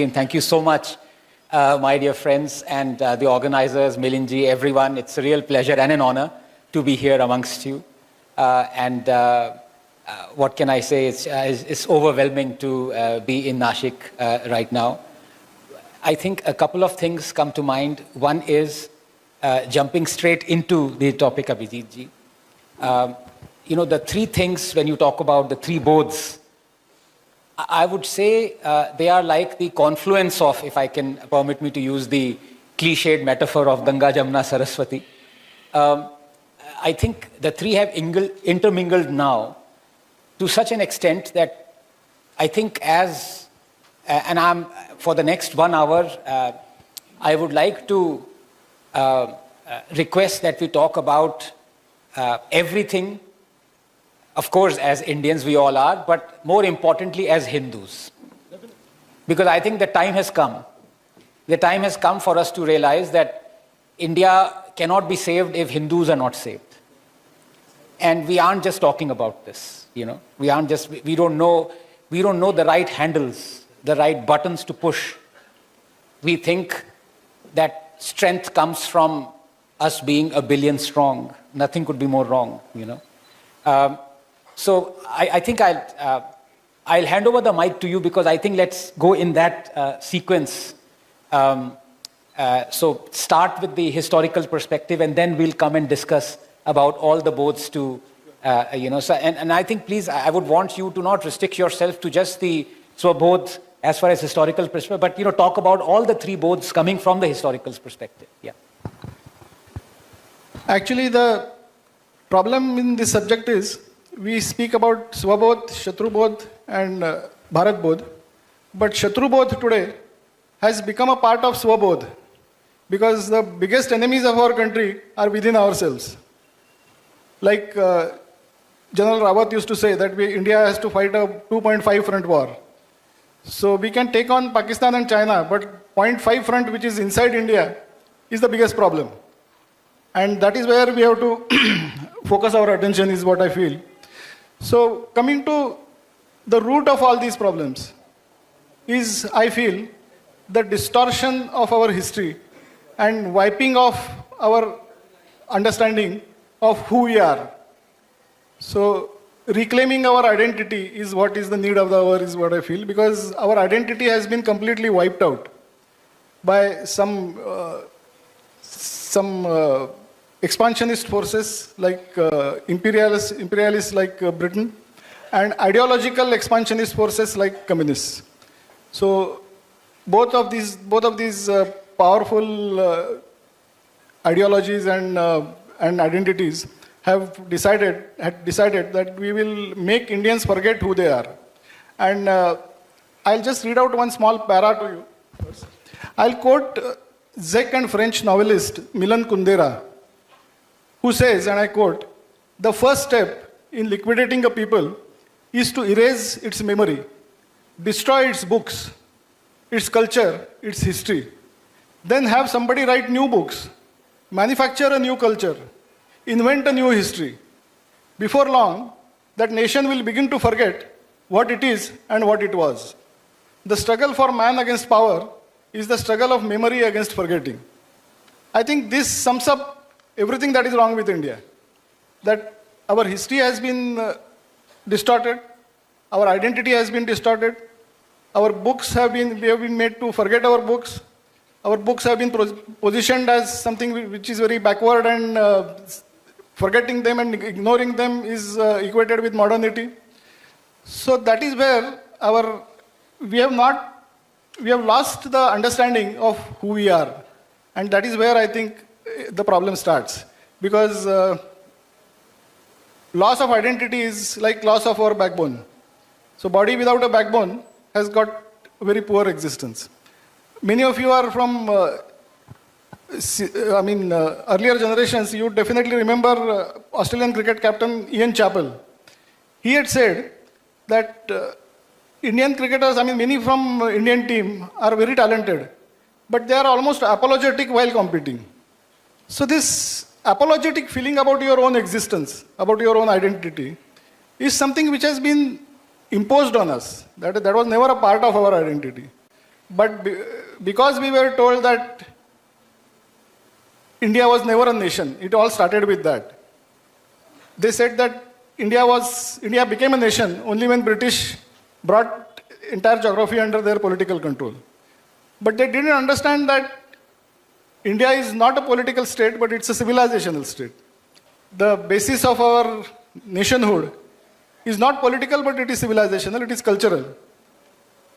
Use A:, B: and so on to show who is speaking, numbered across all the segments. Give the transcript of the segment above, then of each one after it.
A: And thank you so much, my dear friends and the organizers, Milinji, everyone. It's a real pleasure and an honor to be here amongst you. What can I say? It's overwhelming to be in Nashik right now. I think a couple of things come to mind. One is jumping straight into the topic, Abhijit ji. The three things when you talk about the three bodhs, I would say they are like the confluence of, if I can permit me to use the cliched metaphor of Ganga, Jamna, Saraswati. I think the three have intermingled now to such an extent that I think for the next 1 hour, I would like to request that we talk about everything. Of course, as Indians we all are, but more importantly as Hindus. Because I think the time has come. The time has come for us to realize that India cannot be saved if Hindus are not saved. And we aren't just talking about this, we don't know the right handles, the right buttons to push. We think that strength comes from us being a billion strong. Nothing could be more wrong, So I think I'll hand over the mic to you because I think let's go in that sequence. So start with the historical perspective and then we'll come and discuss about all the bodhs to, and I think please, I would want you to not restrict yourself to just the Swabodh as far as historical perspective, but talk about all the three bodhs coming from the historical perspective. Yeah.
B: Actually, the problem in this subject is, we speak about Swabodh, Shatrubodh and Bharatbodh, but Shatrubodh today has become a part of Swabodh because the biggest enemies of our country are within ourselves. Like General Rawat used to say that India has to fight a 2.5 front war. So we can take on Pakistan and China, but 0.5 front which is inside India is the biggest problem. And that is where we have to focus our attention is what I feel. So coming to the root of all these problems is, I feel, the distortion of our history and wiping off our understanding of who we are. So reclaiming our identity is what is the need of the hour is what I feel, because our identity has been completely wiped out by some expansionist forces like imperialists like Britain, and ideological expansionist forces like communists. So both of these powerful ideologies and identities had decided that we will make Indians forget who they are. And I'll just read out one small para to you. I'll quote Czech and French novelist Milan Kundera, who says, and I quote, "The first step in liquidating a people is to erase its memory, destroy its books, its culture, its history. Then have somebody write new books, manufacture a new culture, invent a new history. Before long, that nation will begin to forget what it is and what it was. The struggle for man against power is the struggle of memory against forgetting." I think this sums up everything that is wrong with India. That our history has been distorted, our identity has been distorted, our books we have been made to forget our books have been positioned as something which is very backward, and forgetting them and ignoring them is equated with modernity. So that is where we have lost the understanding of who we are. And that is where I think the problem starts. Because loss of identity is like loss of our backbone. So body without a backbone has got very poor existence. Many of you are from earlier generations. You definitely remember Australian cricket captain Ian Chappell. He had said that Indian cricketers, many from Indian team are very talented, but they are almost apologetic while competing. So this apologetic feeling about your own existence, about your own identity, is something which has been imposed on us. That was never a part of our identity. But because we were told that India was never a nation, it all started with that. They said that India became a nation only when British brought entire geography under their political control. But they didn't understand that India is not a political state, but it's a civilizational state. The basis of our nationhood is not political, but it is civilizational, it is cultural.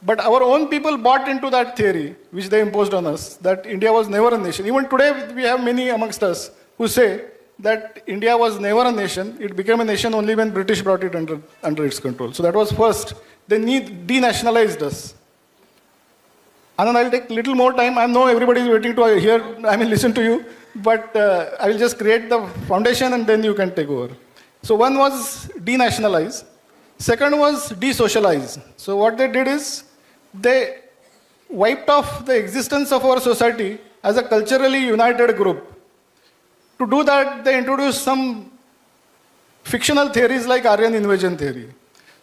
B: But our own people bought into that theory, which they imposed on us, that India was never a nation. Even today, we have many amongst us who say that India was never a nation. It became a nation only when British brought it under its control. So that was first. They denationalized us. Anand, I'll take a little more time. I know everybody is waiting to listen to you. But I will just create the foundation and then you can take over. So one was denationalize. Second was desocialize. So what they did is, they wiped off the existence of our society as a culturally united group. To do that, they introduced some fictional theories like Aryan invasion theory.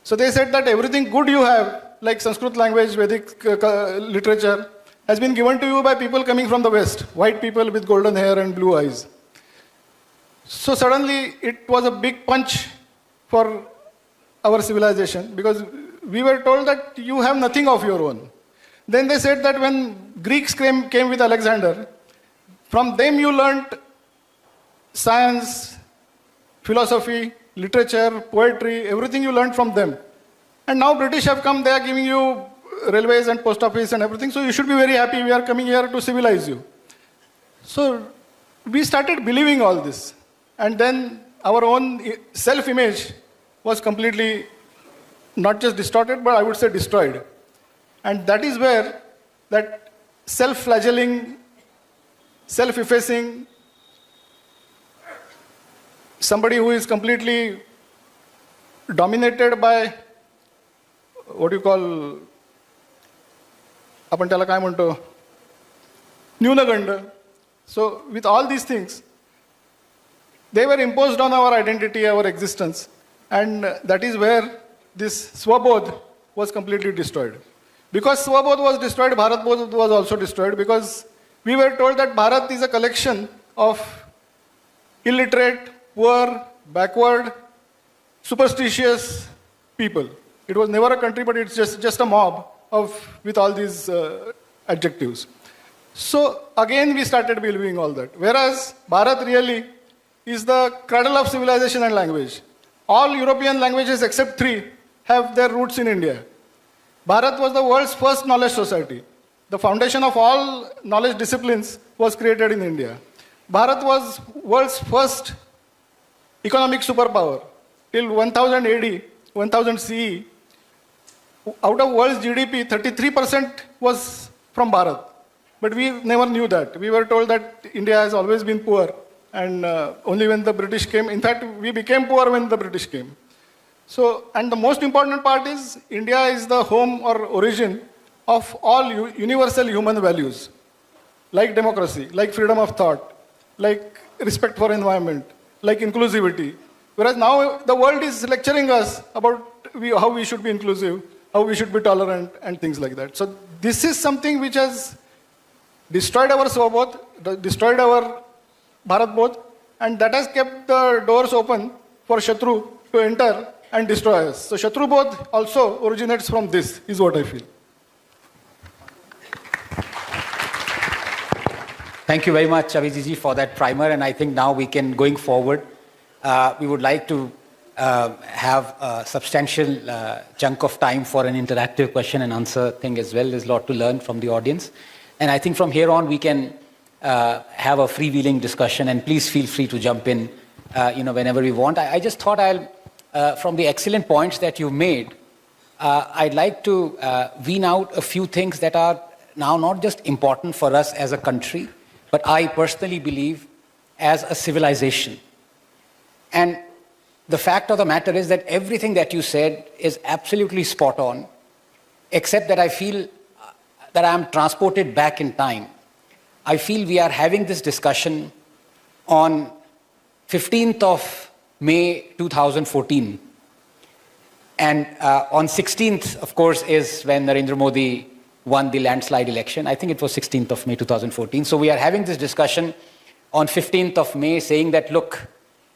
B: So they said that everything good you have, like Sanskrit language, Vedic literature, has been given to you by people coming from the West, white people with golden hair and blue eyes. So suddenly, it was a big punch for our civilization, because we were told that you have nothing of your own. Then they said that when Greeks came with Alexander, from them you learnt science, philosophy, literature, poetry, everything you learned from them. And now British have come, they are giving you railways and post office and everything, so you should be very happy, we are coming here to civilize you. So we started believing all this. And then our own self-image was completely not just distorted, but I would say destroyed. And that is where that self-flagelling, self-effacing, somebody who is completely dominated by what you call, आपण त्याला काय म्हणतो, न्यूनगंड. So with all these things, they were imposed on our identity, our existence. And that is where this Swabodh was completely destroyed. Because Swabodh was destroyed, Bharat Bodh was also destroyed, because we were told that Bharat is a collection of illiterate, poor, backward, superstitious people. It was never a country, but it's just a mob with all these adjectives. So again we started believing all that. Whereas Bharat really is the cradle of civilization and language. All European languages except 3 have their roots in India. Bharat was the world's first knowledge society. The foundation of all knowledge disciplines was created in India. Bharat was world's first economic superpower. Till 1000 AD, 1000 CE, out of world's GDP, 33% was from Bharat. But we never knew that. We were told that India has always been poor. And only when the British came, in fact, we became poor when the British came. So, and the most important part is, India is the home or origin of all universal human values, like democracy, like freedom of thought, like respect for environment, like inclusivity. Whereas now the world is lecturing us about how we should be inclusive, how we should be tolerant, and things like that. So this is something which has destroyed our Swabodh, destroyed our Bharat Bodh, and that has kept the doors open for Shatru to enter and destroy us. So Shatru Bodh also originates from this, is what I feel.
A: Thank you very much, Abhijit, for that primer. And I think now we can, going forward, we would like to have a substantial chunk of time for an interactive question and answer thing as well. There's a lot to learn from the audience. And I think from here on, we can have a freewheeling discussion, and please feel free to jump in whenever we want. I just thought from the excellent points that you made, I'd like to wean out a few things that are now not just important for us as a country, but I personally believe as a civilization. And the fact of the matter is that everything that you said is absolutely spot on, except that I feel that I am transported back in time. I feel we are having this discussion on 15th of May 2014. And on 16th, of course, is when Narendra Modi won the landslide election. I think it was 16th of May 2014. So we are having this discussion on 15th of May saying that, look,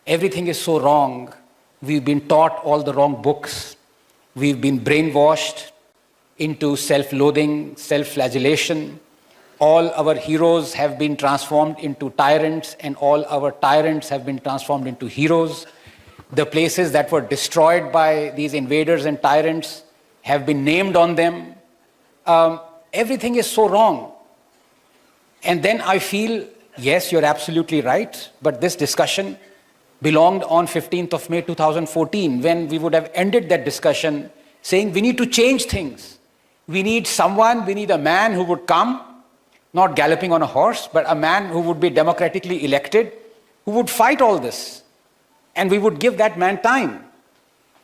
A: everything is so wrong. We've been taught all the wrong books. We've been brainwashed into self-loathing, self-flagellation. All our heroes have been transformed into tyrants, and all our tyrants have been transformed into heroes. The places that were destroyed by these invaders and tyrants have been named on them. Everything is so wrong. And then I feel, yes, you're absolutely right, but this discussion belonged on 15th of May 2014, when we would have ended that discussion saying we need to change things. We need a man who would come, not galloping on a horse, but a man who would be democratically elected, who would fight all this. And we would give that man time.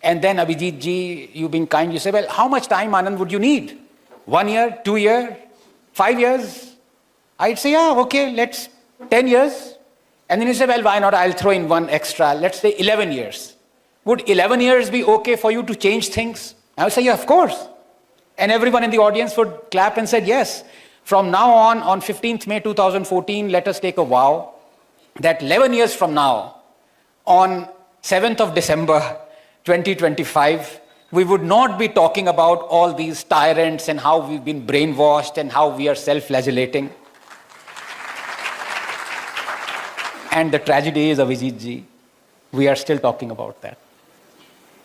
A: And then Abhijit ji, you being kind, you say, well, how much time, Anand, would you need? 1 year, 2 years, 5 years? I'd say, yeah, okay, let's 10 years. And then you say, well, why not? I'll throw in one extra. Let's say 11 years. Would 11 years be okay for you to change things? I would say, yeah, of course. And everyone in the audience would clap and said, yes. From now on 15th May 2014, let us take a vow that 11 years from now, on 7th of December 2025, we would not be talking about all these tyrants and how we've been brainwashed and how we are self-flagellating. And the tragedy is, Abhijit ji, we are still talking about that.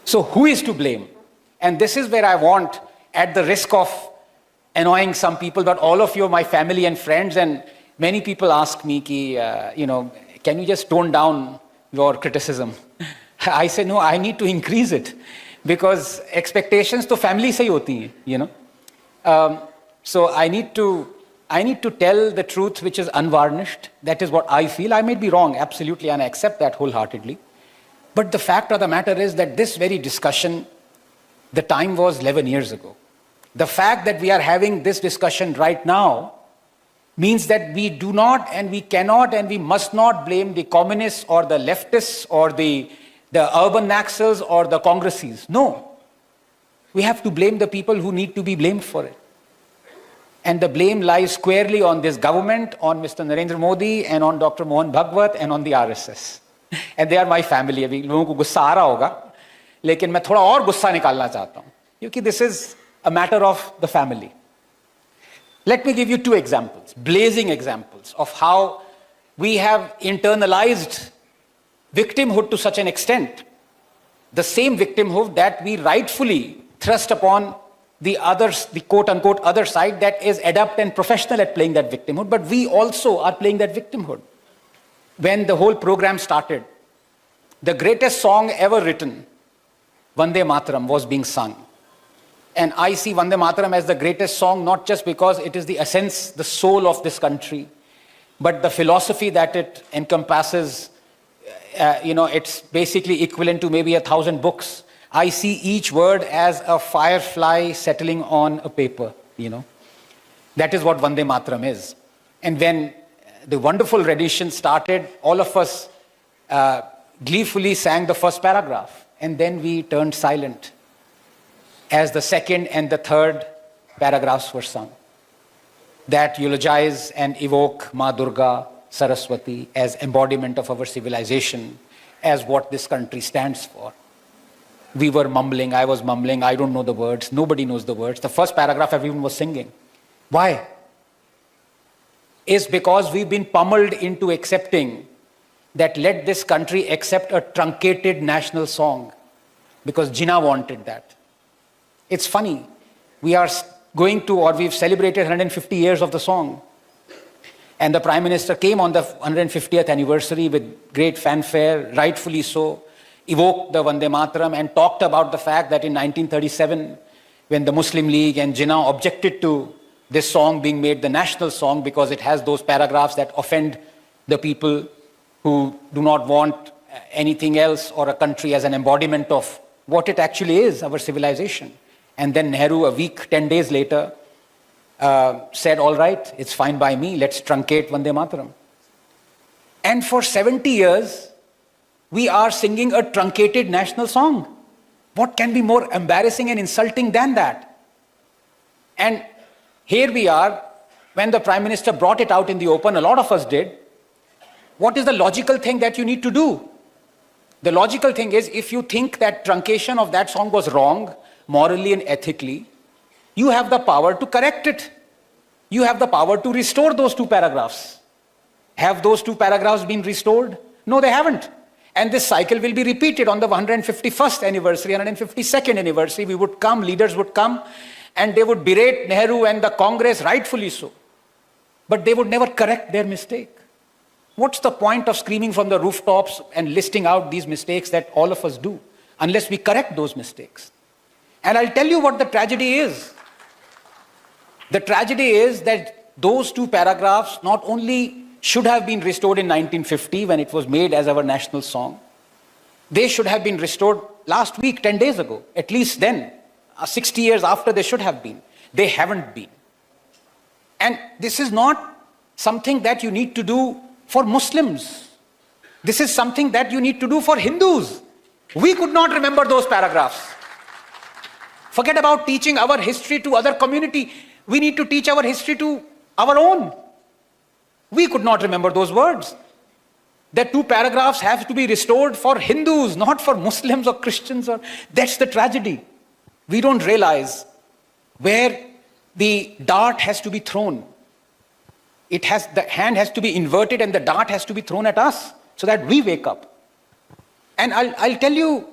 A: So who is to blame? And this is where I want, at the risk of annoying some people, but all of you are my family and friends, and many people ask me, can you just tone down your criticism? I say, no, I need to increase it, because expectations to family se hi hoti hain, so I need to tell the truth which is unvarnished. That is what I feel. I may be wrong, absolutely, and I accept that wholeheartedly. But the fact of the matter is that this very discussion, the time was 11 years ago. The fact that we are having this discussion right now means that we do not and we cannot and we must not blame the communists or the leftists or the urban naxals or the Congresses. No. We have to blame the people who need to be blamed for it. And the blame lies squarely on this government, on Mr. Narendra Modi, and on Dr. Mohan Bhagwat, and on the RSS. And they are my family. अभी लोगों को गुस्सा आ रहा होगा, लेकिन मैं थोड़ा और गुस्सा निकालना चाहता हूँ, क्योंकि this is a matter of the family. Let me give you 2 examples, blazing examples of how we have internalized victimhood to such an extent. The same victimhood that we rightfully thrust upon the others, the quote-unquote other side that is adept and professional at playing that victimhood, but we also are playing that victimhood. When the whole program started, the greatest song ever written, Vande Mataram, was being sung. And I see Vande Mataram as the greatest song, not just because it is the essence, the soul of this country, but the philosophy that it encompasses, it's basically equivalent to maybe 1,000 books. I see each word as a firefly settling on a paper, That is what Vande Mataram is. And when the wonderful rendition started, all of us gleefully sang the first paragraph. And then we turned silent as the second and the third paragraphs were sung, that eulogize and evoke Ma Durga, Saraswati as embodiment of our civilization, as what this country stands for. We were mumbling, I was mumbling, I don't know the words, nobody knows the words. The first paragraph everyone was singing. Why? Is because we've been pummeled into accepting that let this country accept a truncated national song, because Jinnah wanted that. It's funny, we are going to, or we've celebrated 150 years of the song. And the Prime Minister came on the 150th anniversary with great fanfare, rightfully so, evoked the Vande Mataram and talked about the fact that in 1937, when the Muslim League and Jinnah objected to this song being made the national song because it has those paragraphs that offend the people who do not want anything else or a country as an embodiment of what it actually is, our civilization. And then Nehru, a week, 10 days later, said, all right, it's fine by me, let's truncate Vande Mataram. And for 70 years, we are singing a truncated national song. What can be more embarrassing and insulting than that? And Here we are, when the Prime Minister brought it out in the open, a lot of us did. What is the logical thing that you need to do? The logical thing is, if you think that truncation of that song was wrong, morally and ethically, you have the power to correct it. You have the power to restore those 2 paragraphs. Have those 2 paragraphs been restored? No, they haven't. And this cycle will be repeated on the 151st anniversary, 152nd anniversary. We would come, leaders would come, and they would berate Nehru and the Congress, rightfully so. But they would never correct their mistake. What's the point of screaming from the rooftops and listing out these mistakes that all of us do, unless we correct those mistakes? And I'll tell you what the tragedy is. The tragedy is that those 2 paragraphs not only should have been restored in 1950 when it was made as our national song, they should have been restored last week, 10 days ago, at least then, 60 years after they should have been. They haven't been. And this is not something that you need to do for Muslims. This is something that you need to do for Hindus. We could not remember those paragraphs. Forget about teaching our history to other community. We need to teach our history to our own. We could not remember those words. That 2 paragraphs have to be restored for Hindus, not for Muslims or Christians. That's the tragedy. We don't realize where the dart has to be thrown. The hand has to be inverted and the dart has to be thrown at us so that we wake up. And I'll tell you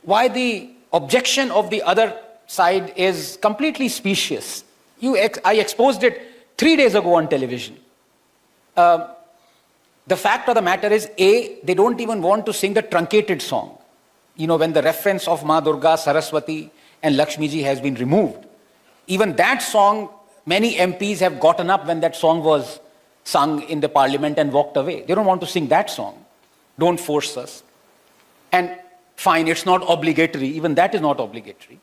A: why the objection of the other side is completely specious. I exposed it 3 days ago on television. The fact of the matter is, they don't even want to sing the truncated song. You know, when the reference of Ma Durga, Saraswati and Lakshmi ji has been removed. Even that song, many MPs have gotten up when that song was sung in the parliament and walked away. They don't want to sing that song. Don't force us. And fine, it's not obligatory. Even that is not obligatory.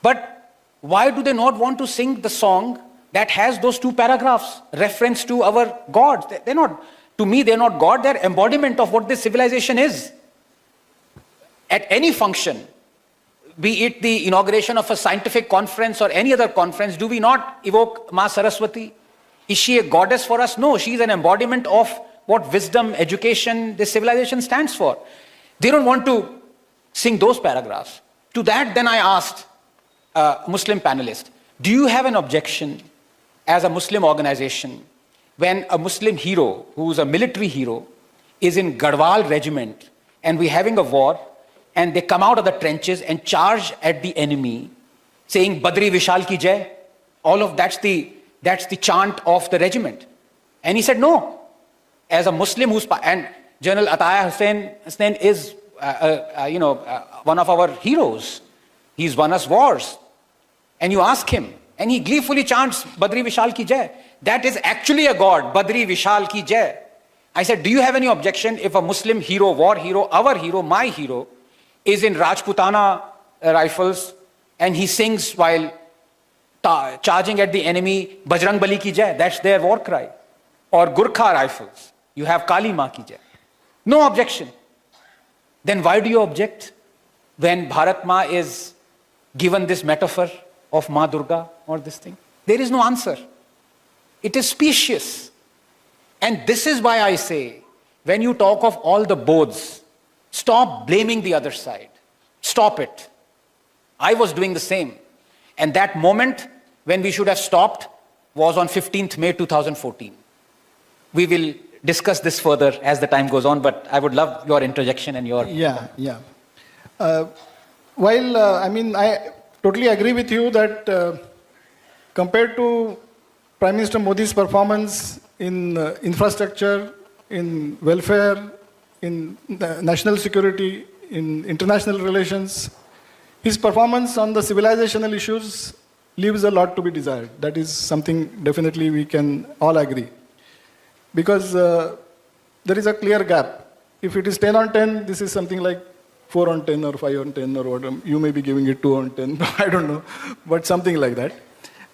A: But why do they not want to sing the song that has those 2 paragraphs, reference to our gods? They're not, to me, they're not God, they're embodiment of what this civilization is. At any function, be it the inauguration of a scientific conference or any other conference, do we not evoke Ma Saraswati? Is she a goddess for us? No, she's an embodiment of what wisdom, education, this civilization stands for. They don't want to sing those paragraphs. To that, then I asked a Muslim panelist, do you have an objection as a Muslim organization when a Muslim hero, who's a military hero, is in Garhwal regiment and we're having a war, and they come out of the trenches and charge at the enemy, saying Badri Vishal ki jai? All of that's the chant of the regiment. And he said no. As a Muslim and General Ataya Hussain is one of our heroes. He's won us wars. And you ask him, and he gleefully chants Badri Vishal ki jai. That is actually a god, Badri Vishal ki jai. I said, do you have any objection if a Muslim hero, war hero, our hero, my hero, is in Rajputana rifles and he sings while charging at the enemy, Bajrang Bali ki jai? That's their war cry. Or Gurkha rifles, you have Kali Ma ki jai. No objection. Then why do you object when Bharat Ma is given this metaphor of Ma Durga or this thing? There is no answer. It is specious. And this is why I say, when you talk of all the boths, stop blaming the other side. Stop it. I was doing the same. And that moment when we should have stopped was on 15th May 2014. We will discuss this further as the time goes on, but I would love your interjection and your...
B: Yeah. I totally agree with you that compared to Prime Minister Modi's performance in infrastructure, in welfare, in national security, in international relations, his performance on the civilizational issues leaves a lot to be desired. That is something definitely we can all agree. Because there is a clear gap. If it is 10 on 10, this is something like 4 on 10 or 5 on 10 or whatever. You may be giving it 2 on 10, I don't know, but something like that.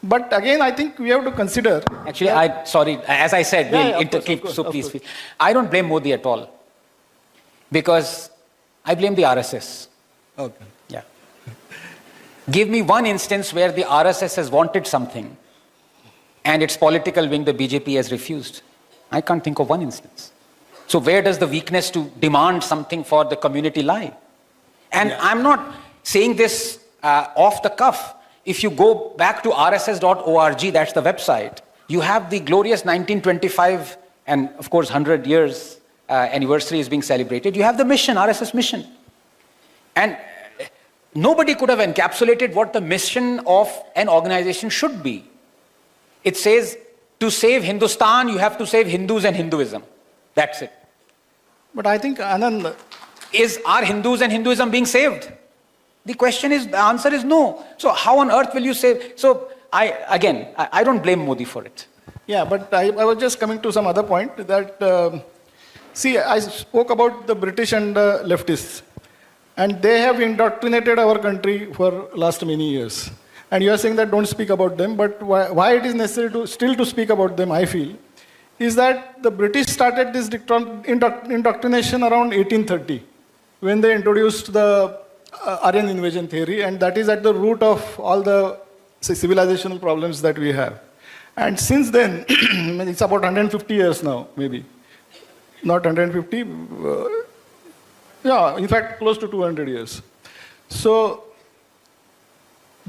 B: But again, I think we have to consider...
A: Actually, as I said, please. I don't blame Modi at all. Because I blame the RSS.
B: Okay.
A: Yeah. Give me one instance where the RSS has wanted something and its political wing, the BJP, has refused. I can't think of one instance. So where does the weakness to demand something for the community lie? And I'm not saying this off the cuff. If you go back to rss.org, that's the website, you have the glorious 1925 and of course 100 years anniversary is being celebrated. You have the mission, RSS mission. And nobody could have encapsulated what the mission of an organization should be. It says, to save Hindustan, you have to save Hindus and Hinduism. That's it.
B: But I think, Anand...
A: Are Hindus and Hinduism being saved? The question is, the answer is no. So how on earth will you save? So I don't blame Modi for it.
B: Yeah, but I was just coming to some other point that, see, I spoke about the British and the leftists. And they have indoctrinated our country for last many years. And you are saying that don't speak about them, but why it is necessary to still to speak about them, I feel, is that the British started this indoctrination around 1830, when they introduced the Aryan invasion theory, and that is at the root of all the civilizational problems that we have. And since then, it's about 150 years now, maybe. Not 150, yeah, in fact, close to 200 years. So,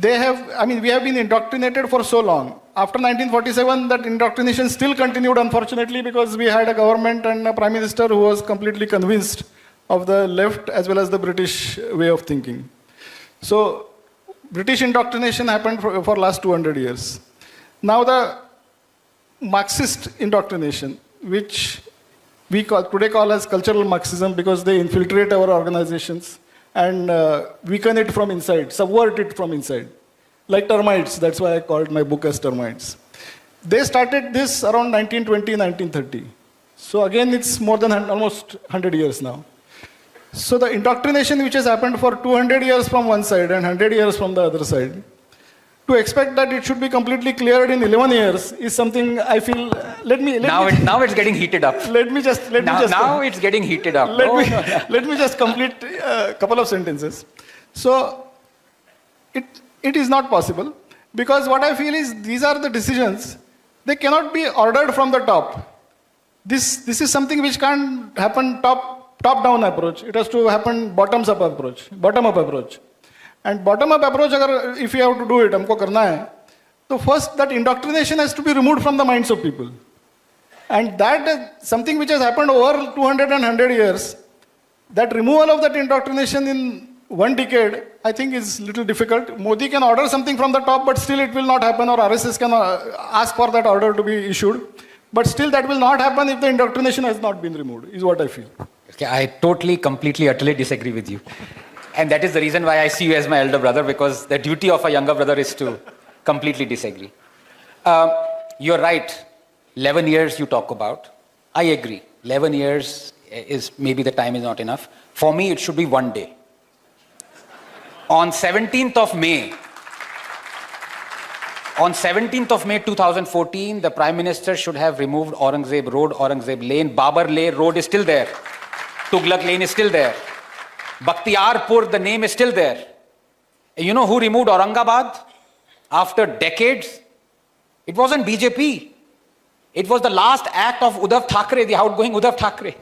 B: we have been indoctrinated for so long. After 1947, that indoctrination still continued, unfortunately, because we had a government and a prime minister who was completely convinced of the left as well as the British way of thinking. So, British indoctrination happened for last 200 years. Now, the Marxist indoctrination, which we today call as cultural Marxism, because they infiltrate our organizations and weaken it from inside, subvert it from inside. Like termites, that's why I called my book as Termites. They started this around 1920, 1930. So again, it's more than almost 100 years now. So the indoctrination which has happened for 200 years from one side and 100 years from the other side, to expect that it should be completely cleared in 11 years is something I feel,
A: now it's getting heated up.
B: Now
A: it's getting heated up.
B: Let me just complete a couple of sentences. So, it is not possible, because what I feel is these are the decisions, they cannot be ordered from the top. This is something which can't happen top-down approach. It has to happen bottom-up approach. And bottom-up approach, if you have to do it, humko karna hai, so first that indoctrination has to be removed from the minds of people. And that is something which has happened over 200 and 100 years. That removal of that indoctrination in one decade, I think is little difficult. Modi can order something from the top, but still it will not happen, or RSS can ask for that order to be issued. But still that will not happen if the indoctrination has not been removed, is what I feel.
A: Okay, I totally, completely, utterly disagree with you. And that is the reason why I see you as my elder brother, because the duty of a younger brother is to completely disagree. You're right. 11 years you talk about. I agree. 11 years is maybe the time is not enough. For me, it should be one day. On 17th of May 2014, the Prime Minister should have removed Aurangzeb Road, Aurangzeb Lane. Babar Lane Road is still there. Tughlaq Lane is still there. Bakhtiarpur, the name is still there. You know who removed Aurangabad? After decades? It wasn't BJP. It was the last act of Uddhav Thackeray, the outgoing Uddhav Thackeray.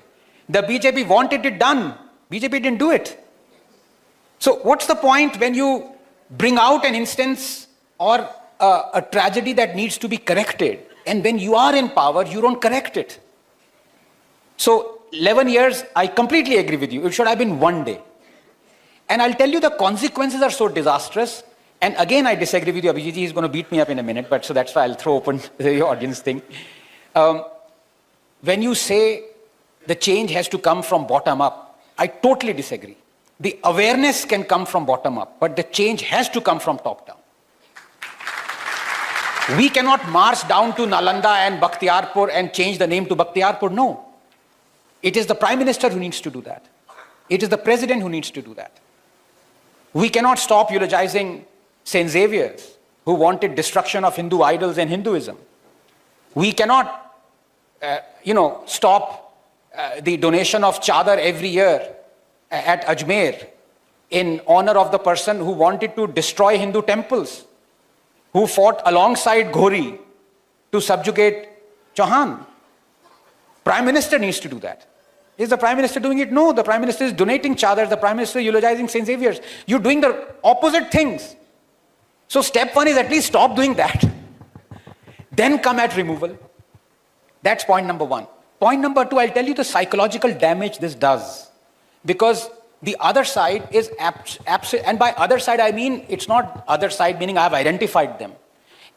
A: The BJP wanted it done. BJP didn't do it. So what's the point when you bring out an instance or a tragedy that needs to be corrected, and when you are in power, you don't correct it? So 11 years, I completely agree with you. It should have been one day. And I'll tell you, the consequences are so disastrous. And again, I disagree with you. Abhijit ji is going to beat me up in a minute, but so that's why I'll throw open the audience thing. When you say the change has to come from bottom up, I totally disagree. The awareness can come from bottom up, but the change has to come from top down. We cannot march down to Nalanda and Bakhtiarpur and change the name to Bakhtiarpur. No. It is the Prime Minister who needs to do that. It is the President who needs to do that. We cannot stop eulogizing St. Xavier's, who wanted destruction of Hindu idols and Hinduism. We cannot, stop the donation of chadar every year at Ajmer in honor of the person who wanted to destroy Hindu temples, who fought alongside Ghori to subjugate Chauhan. Prime Minister needs to do that. Is the Prime Minister doing it? No, the Prime Minister is donating chadars, the Prime Minister is eulogizing St. Xavier's. You're doing the opposite things. So step one is at least stop doing that. Then come at removal. That's point number one. Point number two, I'll tell you the psychological damage this does. Because the other side is absolute, and by other side I mean, it's not other side meaning I've identified them.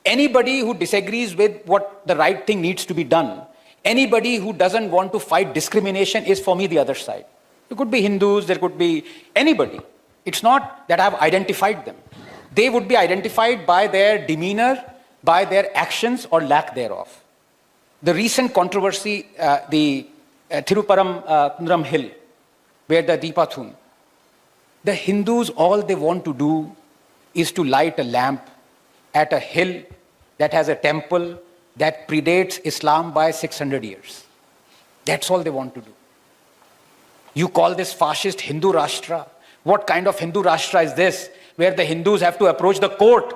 A: Anybody who disagrees with what the right thing needs to be done, anybody who doesn't want to fight discrimination is for me the other side. There could be Hindus, there could be anybody. It's not that I've identified them. They would be identified by their demeanor, by their actions or lack thereof. The recent controversy, the Thiruparam hill, where the Deepathun, the Hindus, all they want to do is to light a lamp at a hill that has a temple that predates Islam by 600 years. That's all they want to do. You call this fascist Hindu Rashtra? What kind of Hindu Rashtra is this, where the Hindus have to approach the court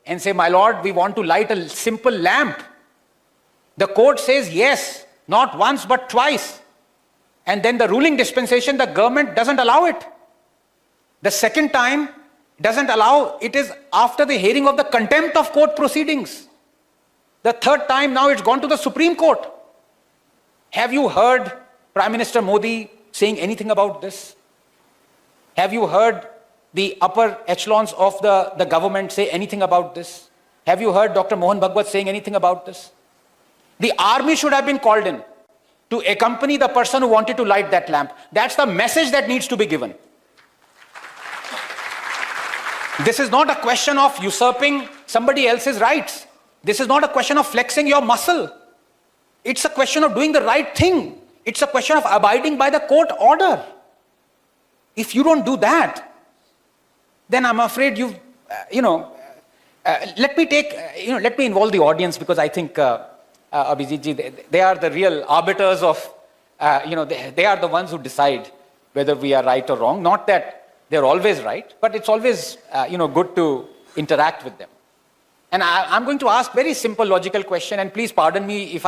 A: and say, my lord, we want to light a simple lamp. The court says yes, not once but twice. And then the ruling dispensation, the government doesn't allow it. The second time doesn't allow, it is after the hearing of the contempt of court proceedings. The third time now it's gone to the Supreme Court. Have you heard Prime Minister Modi saying anything about this? Have you heard the upper echelons of the government say anything about this? Have you heard Dr. Mohan Bhagwat saying anything about this? The army should have been called in to accompany the person who wanted to light that lamp. That's the message that needs to be given. This is not a question of usurping somebody else's rights. This is not a question of flexing your muscle. It's a question of doing the right thing. It's a question of abiding by the court order. If you don't do that, then I'm afraid let me involve the audience, because I think Abhijit ji, they are the real arbiters of, they are the ones who decide whether we are right or wrong. Not that they're always right, but it's always, good to interact with them. And I'm going to ask very simple logical question, and please pardon me if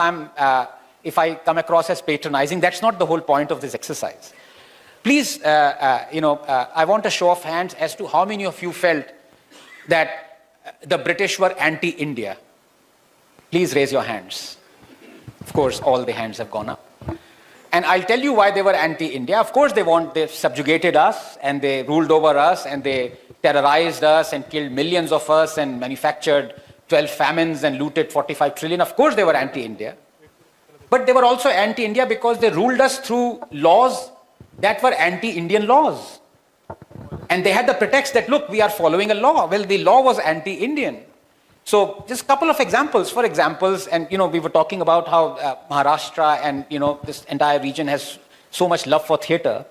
A: I come across as patronizing. That's not the whole point of this exercise. Please, I want a show of hands as to how many of you felt that the British were anti-India. Please raise your hands. Of course, all the hands have gone up. And I'll tell you why they were anti-India. Of course, they subjugated us, and they ruled over us, and they terrorized us and killed millions of us and manufactured 12 famines and looted 45 trillion. Of course, they were anti-India. But they were also anti-India because they ruled us through laws that were anti-Indian laws. And they had the pretext that, look, we are following a law. Well, the law was anti-Indian. So just a couple of examples. For examples, and we were talking about how Maharashtra and this entire region has so much love for theatre.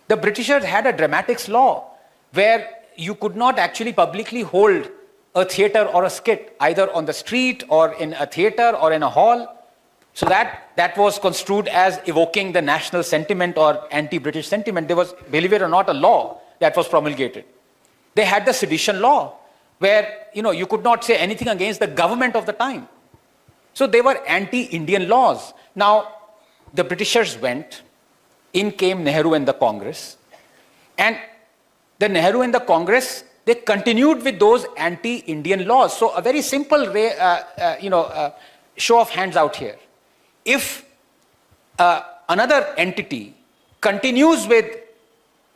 A: The Britishers had a dramatics law where you could not actually publicly hold a theatre or a skit, either on the street or in a theatre or in a hall. So that was construed as evoking the national sentiment or anti-British sentiment. There was, believe it or not, a law that was promulgated. They had the sedition law, where you could not say anything against the government of the time. So they were anti-Indian laws. Now, the Britishers went, in came Nehru and the Congress, and the Nehru and the Congress, they continued with those anti-Indian laws. So a very simple show of hands out here. If another entity continues with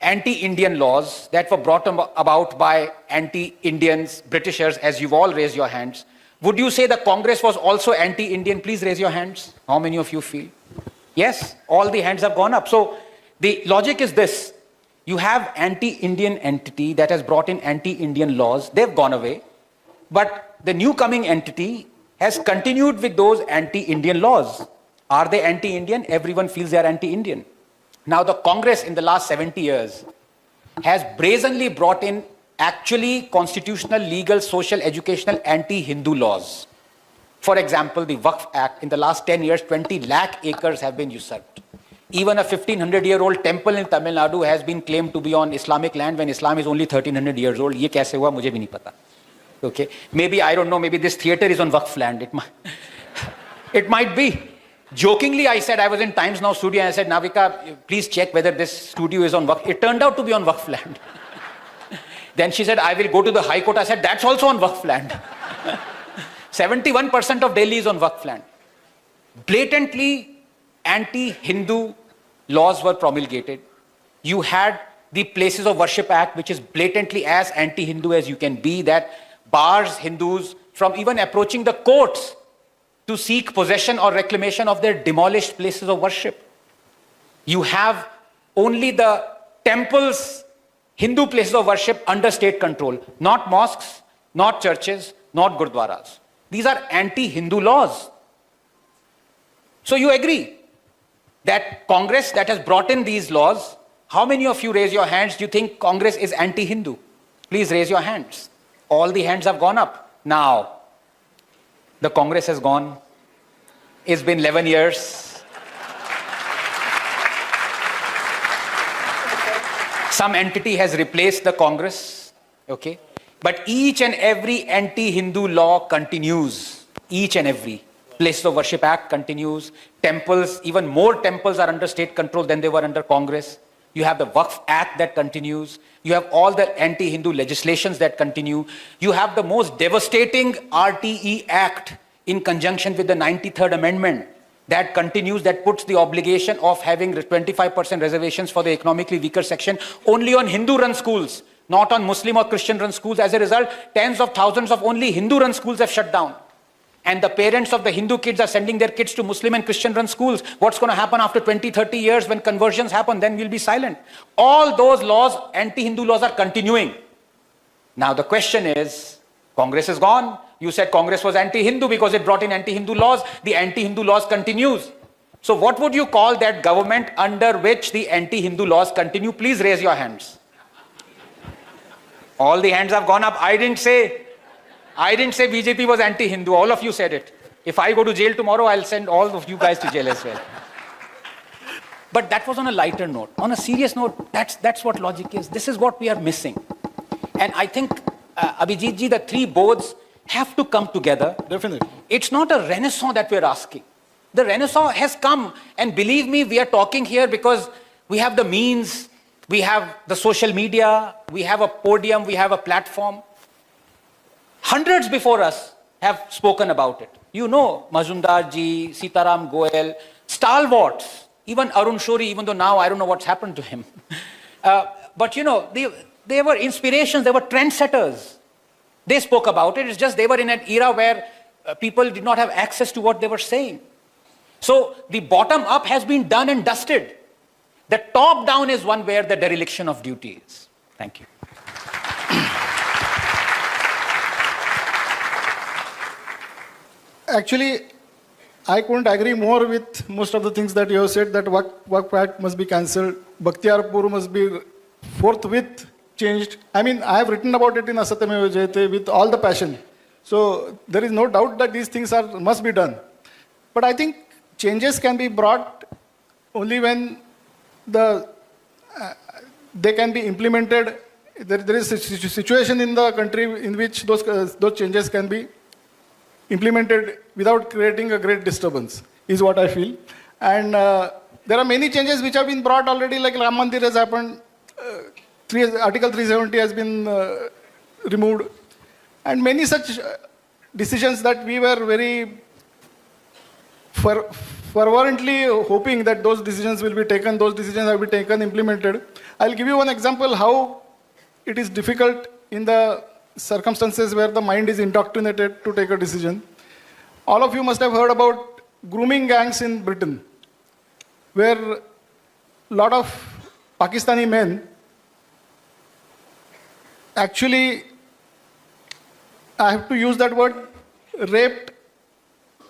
A: anti-Indian laws that were brought about by anti-Indians, Britishers, as you've all raised your hands, would you say the Congress was also anti-Indian? Please raise your hands. How many of you feel? Yes, all the hands have gone up. So the logic is this. You have anti-Indian entity that has brought in anti-Indian laws. They've gone away. But the new coming entity has continued with those anti-Indian laws. Are they anti-Indian? Everyone feels they are anti-Indian. Now the Congress in the last 70 years has brazenly brought in actually constitutional, legal, social, educational, anti-Hindu laws. For example, the Waqf Act, in the last 10 years, 20 lakh acres have been usurped. Even a 1500-year-old temple in Tamil Nadu has been claimed to be on Islamic land when Islam is only 1300 years old. Ye kaise hua, mujhe bhi nahi pata. Okay? Maybe, I don't know, maybe this theatre is on Waqf land. It might be. Jokingly, I said, I was in Times Now studio, and I said, Navika, please check whether this studio is on Waqf. It turned out to be on Waqf land. Then she said, I will go to the High Court. I said, that's also on Waqf land. 71% of Delhi is on Waqf land. Blatantly anti-Hindu laws were promulgated. You had the Places of Worship Act, which is blatantly as anti-Hindu as you can be, that bars Hindus from even approaching the courts to seek possession or reclamation of their demolished places of worship. You have only the temples, Hindu places of worship under state control, not mosques, not churches, not gurdwaras. These are anti-Hindu laws. So you agree that Congress that has brought in these laws, how many of you raise your hands, do you think Congress is anti-Hindu? Please raise your hands. All the hands have gone up. Now, the Congress has gone. It's been 11 years. Some entity has replaced the Congress, okay? But each and every anti-Hindu law continues. Each and every. Places of Worship Act continues. Temples, even more temples are under state control than they were under Congress. You have the Waqf Act that continues. You have all the anti-Hindu legislations that continue. You have the most devastating RTE Act in conjunction with the 93rd Amendment that continues, that puts the obligation of having 25% reservations for the economically weaker section only on Hindu-run schools, not on Muslim or Christian-run schools. As a result, tens of thousands of only Hindu-run schools have shut down. And the parents of the Hindu kids are sending their kids to Muslim and Christian-run schools. What's going to happen after 20, 30 years when conversions happen? Then we'll be silent. All those laws, anti-Hindu laws, are continuing. Now the question is, Congress is gone. You said Congress was anti-Hindu because it brought in anti-Hindu laws. The anti-Hindu laws continues. So what would you call that government under which the anti-Hindu laws continue? Please raise your hands. All the hands have gone up. I didn't say BJP was anti-Hindu. All of you said it. If I go to jail tomorrow, I'll send all of you guys to jail as well. But that was on a lighter note. On a serious note, that's what logic is. This is what we are missing. And I think, Abhijit ji, the three boards have to come together.
B: Definitely.
A: It's not a renaissance that we're asking. The renaissance has come. And believe me, we are talking here because we have the means, we have the social media, we have a podium, we have a platform. Hundreds before us have spoken about it. You know, Majumdar ji, Sitaram Goel, stalwarts, even Arun Shourie, even though now I don't know what's happened to him. But you know, they were inspirations, they were trendsetters. They spoke about it. It's just they were in an era where people did not have access to what they were saying. So the bottom up has been done and dusted. The top down is one where the dereliction of duty is. Thank you.
B: Actually, I couldn't agree more with most of the things that you have said, that Waqf Act must be cancelled, Bakhtiarpur must be forthwith changed. I mean, I have written about it in Asatyameva Jayate with all the passion. So there is no doubt that these things must be done. But I think changes can be brought only when they can be implemented. There is a situation in the country in which those changes can be implemented without creating a great disturbance, is what I feel. And there are many changes which have been brought already, like Ram Mandir has happened, Article 370 has been removed, and many such decisions that we were very fervently hoping that those decisions will be taken, those decisions have been taken, implemented. I'll give you one example how it is difficult in the circumstances where the mind is indoctrinated to take a decision. All of you must have heard about grooming gangs in Britain, where a lot of Pakistani men actually, I have to use that word, raped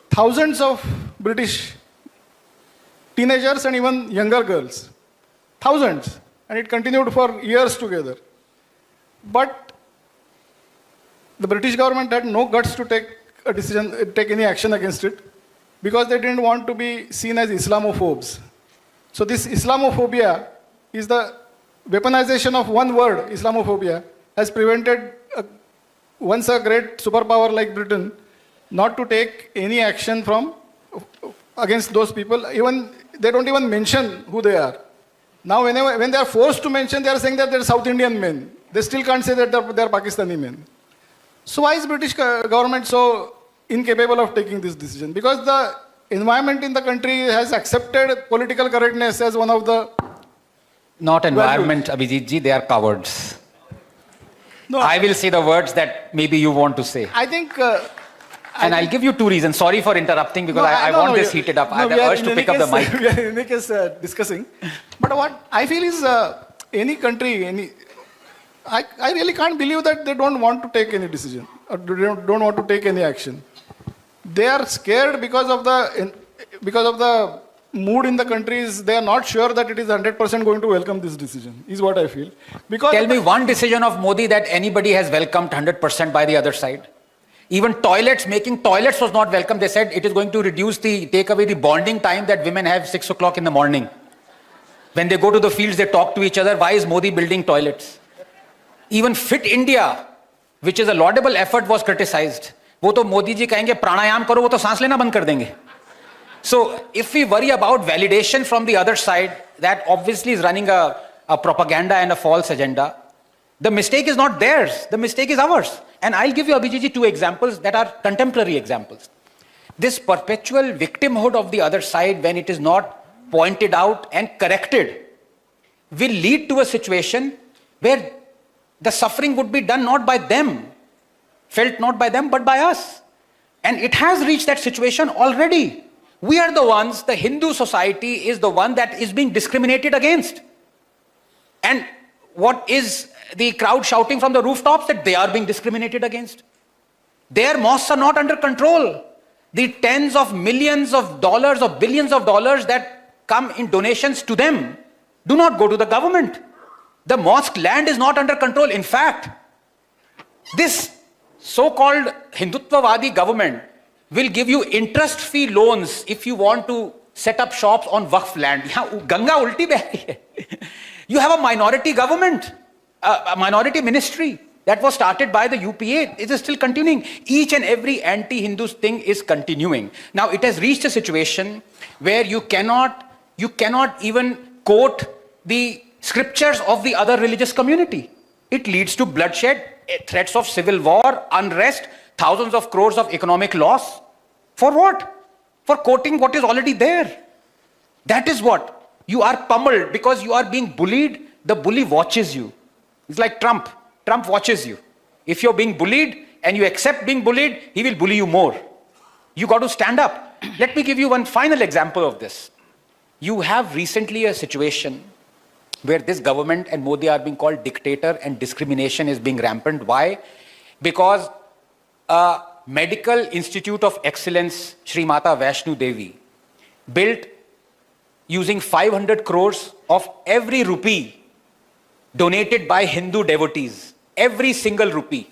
B: thousands of British teenagers and even younger girls. Thousands. And it continued for years together. But the British government had no guts to take a decision, take any action against it, because they didn't want to be seen as Islamophobes. So this Islamophobia is the weaponization of one word, Islamophobia, has prevented once a great superpower like Britain not to take any action from against those people. Even they don't even mention who they are. Now, when they are forced to mention, they are saying that they're South Indian men. They still can't say that they're Pakistani men. So why is British government so incapable of taking this decision? Because the environment in the country has accepted political correctness as one of the
A: Not environment, Abhijit ji, they are cowards.
B: No,
A: I will say the words that maybe you want to say.
B: I think...
A: and I'll give you two reasons. Sorry for interrupting because I want this heated up. I have the urge to pick up the mic.
B: We are in any case discussing. But what I feel is any country, I really can't believe that they don't want to take any decision or don't want to take any action. They are scared because of the mood in the countries. They are not sure that it is 100% going to welcome this decision, is what I feel. Because
A: tell me one decision of Modi that anybody has welcomed 100% by the other side. Even toilets, making toilets was not welcome. They said it is going to take away the bonding time that women have 6 o'clock in the morning. When they go to the fields, they talk to each other. Why is Modi building toilets? Even Fit India, which is a laudable effort, was criticized. वो तो मोदी जी कहेंगे प्राणायाम करो, वो तो सांस लेना बंद कर देंगे. So if we worry about validation from the other side, that obviously is running a propaganda and a false agenda. The mistake is not theirs. The mistake is ours. And I'll give you, Abhijit ji, two examples that are contemporary examples. This perpetual victimhood of the other side, when it is not pointed out and corrected, will lead to a situation where the suffering would be done not by them, felt not by them, but by us. And it has reached that situation already. We are the ones, the Hindu society is the one that is being discriminated against. And what is the crowd shouting from the rooftops? That they are being discriminated against. Their mosques are not under control. The tens of millions of dollars or billions of dollars that come in donations to them do not go to the government. The mosque land is not under control. In fact, this so-called Hindutvavadi government will give you interest-free loans if you want to set up shops on Waqf land. Ganga ulti beh rahi hai. You have a minority government, a minority ministry that was started by the UPA. It is still continuing. Each and every anti-Hindu thing is continuing. Now it has reached a situation where you cannot even quote the scriptures of the other religious community. It leads to bloodshed, threats of civil war, unrest, thousands of crores of economic loss. For what? For quoting what is already there. That is what. You are pummeled because you are being bullied. The bully watches you. It's like Trump. Trump watches you. If you're being bullied and you accept being bullied, he will bully you more. You got to stand up. Let me give you one final example of this. You have recently a situation where this government and Modi are being called dictator and discrimination is being rampant. Why? Because a medical institute of excellence, Shri Mata Vaishno Devi, built using 500 crores of every rupee donated by Hindu devotees. Every single rupee.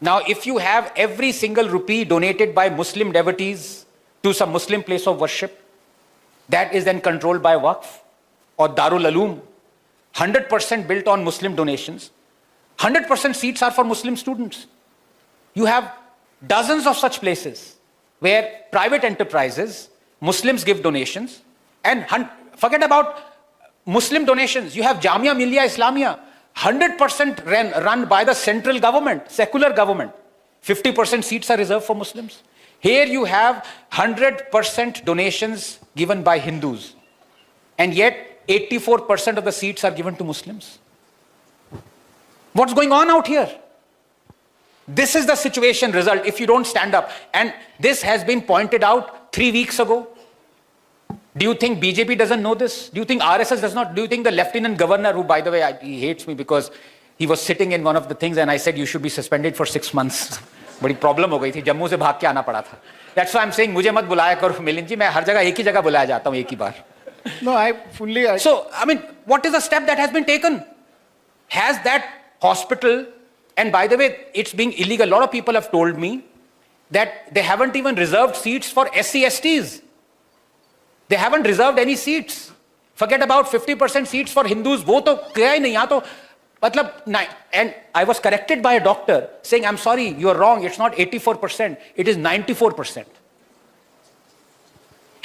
A: Now, if you have every single rupee donated by Muslim devotees to some Muslim place of worship, that is then controlled by Waqf or Darul Uloom, 100% built on Muslim donations. 100% seats are for Muslim students. You have dozens of such places where private enterprises, Muslims give donations, and forget about Muslim donations. You have Jamia Millia Islamia, 100% run by the central government, secular government. 50% seats are reserved for Muslims. Here you have 100% donations given by Hindus, and yet 84% of the seats are given to Muslims. What's going on out here? This is the situation result if you don't stand up. And this has been pointed out 3 weeks ago. Do you think BJP doesn't know this? Do you think RSS does not? Do you think the Lieutenant Governor, who by the way, he hates me because he was sitting in one of the things and I said you should be suspended for 6 months. बड़ी problem हो गई थी, जम्मू से भाग के आना पड़ा था. That's why I'm saying मुझे मत बुलाया करो मिलिंद जी, मैं हर जगह एक ही जगह बुलाया जाता हूँ एक ही बार.
B: No, I fully...
A: So, I mean, what is the step that has been taken? Has that hospital, and by the way, it's being illegal. A lot of people have told me that they haven't even reserved seats for SC/STs. They haven't reserved any seats. Forget about 50% seats for Hindus. वो तो क्या ही नहीं, यहाँ तो मतलब, and I was corrected by a doctor saying, I'm sorry, you're wrong. It's not 84%. It is 94%.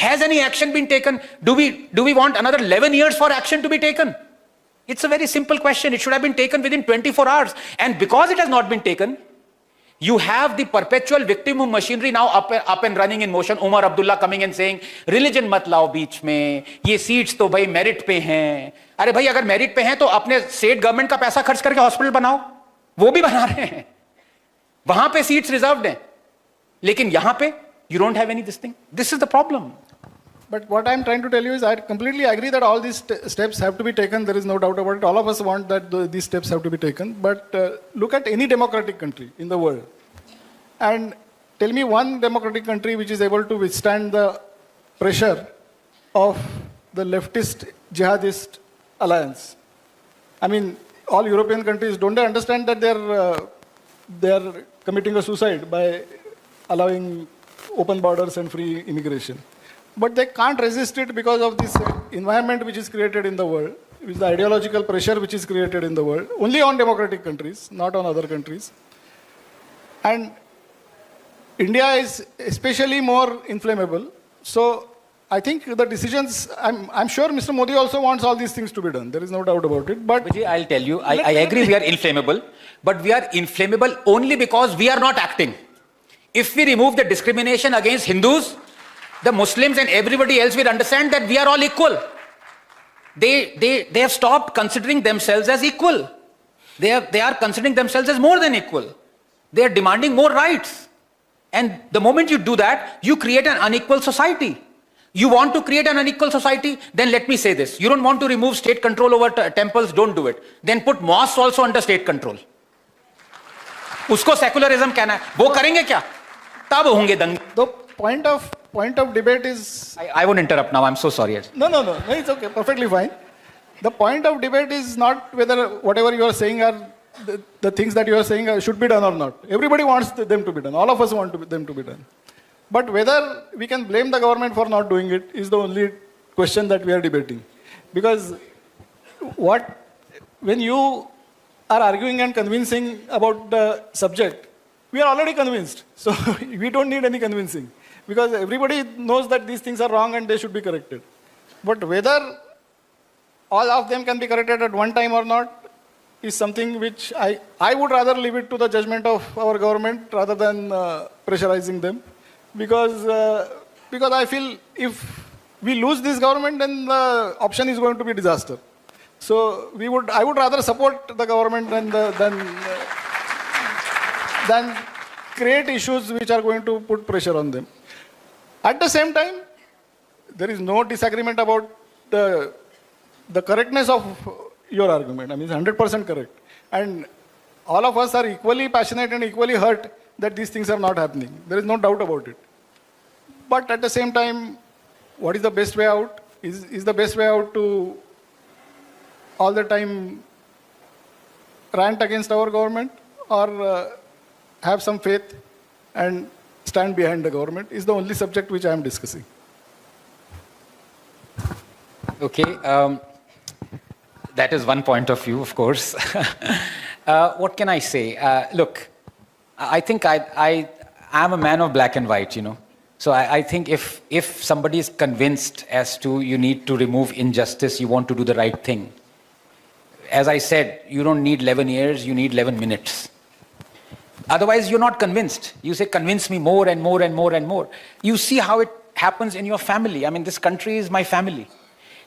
A: Has any action been taken? Do we want another 11 years for action to be taken? It's a very simple question. It should have been taken within 24 hours. And because it has not been taken, you have the perpetual victim machinery now up and running in motion. Umar Abdullah coming and saying, religion mat lao beech mein, ye seats to bhai merit pe hain. Arey bhai, agar merit pe hain to apne state government ka paisa kharch karke hospital banao. वो भी बना रहे हैं, वहां पे seats reserved हैं, लेकिन यहां पे you don't have any this thing. This is the problem.
B: But what I'm trying to tell you is I completely agree that all these steps have to be taken. There is no doubt about it. All of us want that these steps have to be taken. But look at any democratic country in the world and tell me one democratic country which is able to withstand the pressure of the leftist jihadist alliance. I mean, all European countries, don't they understand that they're committing a suicide by allowing open borders and free immigration? But they can't resist it because of this environment which is created in the world, with the ideological pressure which is created in the world, only on democratic countries, not on other countries. And India is especially more inflammable. So I think the decisions, I'm sure Mr. Modi also wants all these things to be done. There is no doubt about it. But
A: Vijay, I'll tell you, I agree we are inflammable, but we are inflammable only because we are not acting. If we remove the discrimination against Hindus, the Muslims and everybody else will understand that we are all equal. They have stopped considering themselves as equal. They are considering themselves as more than equal. They are demanding more rights. And the moment you do that, you create an unequal society. You want to create an unequal society? Then let me say this. You don't want to remove state control over temples? Don't do it. Then put mosques also under state control. Usko secularism कहना है. वो करेंगे क्या? तब होंगे दंगे.
B: The point of debate is...
A: I won't interrupt now. I'm so sorry.
B: No, it's okay. Perfectly fine. The point of debate is not whether whatever you are saying are the things that you are saying should be done or not. Everybody wants them to be done. All of us want them to be done. But whether we can blame the government for not doing it is the only question that we are debating. Because when you are arguing and convincing about the subject, we are already convinced. So we don't need any convincing. Because everybody knows that these things are wrong and they should be corrected. But whether all of them can be corrected at one time or not is something which I would rather leave it to the judgment of our government rather than pressurizing them. Because I feel if we lose this government, then the option is going to be disaster. So I would rather support the government than create issues which are going to put pressure on them. At the same time, there is no disagreement about the correctness of your argument. I mean, it's 100% correct. And all of us are equally passionate and equally hurt that these things are not happening. There is no doubt about it. But at the same time, what is the best way out? Is the best way out to all the time rant against our government or have some faith and stand behind the government is the only subject which I am discussing.
A: Okay, that is one point of view, of course. What can I say? Look, I think I am a man of black and white, you know. So I think if somebody is convinced as to you need to remove injustice, you want to do the right thing. As I said, you don't need 11 years, you need 11 minutes. Otherwise, you're not convinced. You say, convince me more and more and more and more. You see how it happens in your family. I mean, this country is my family.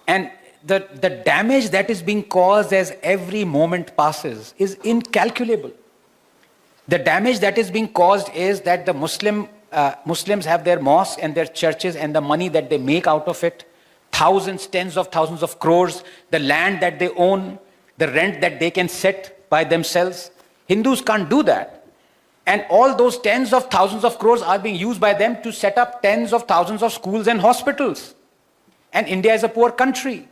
A: And the damage that is being caused as every moment passes is incalculable. The damage that is being caused is that the Muslims have their mosques and their churches and the money that they make out of it, thousands, tens of thousands of crores, the land that they own, the rent that they can set by themselves. Hindus can't do that. And all those tens of thousands of crores are being used by them to set up tens of thousands of schools and hospitals. And India is a poor country.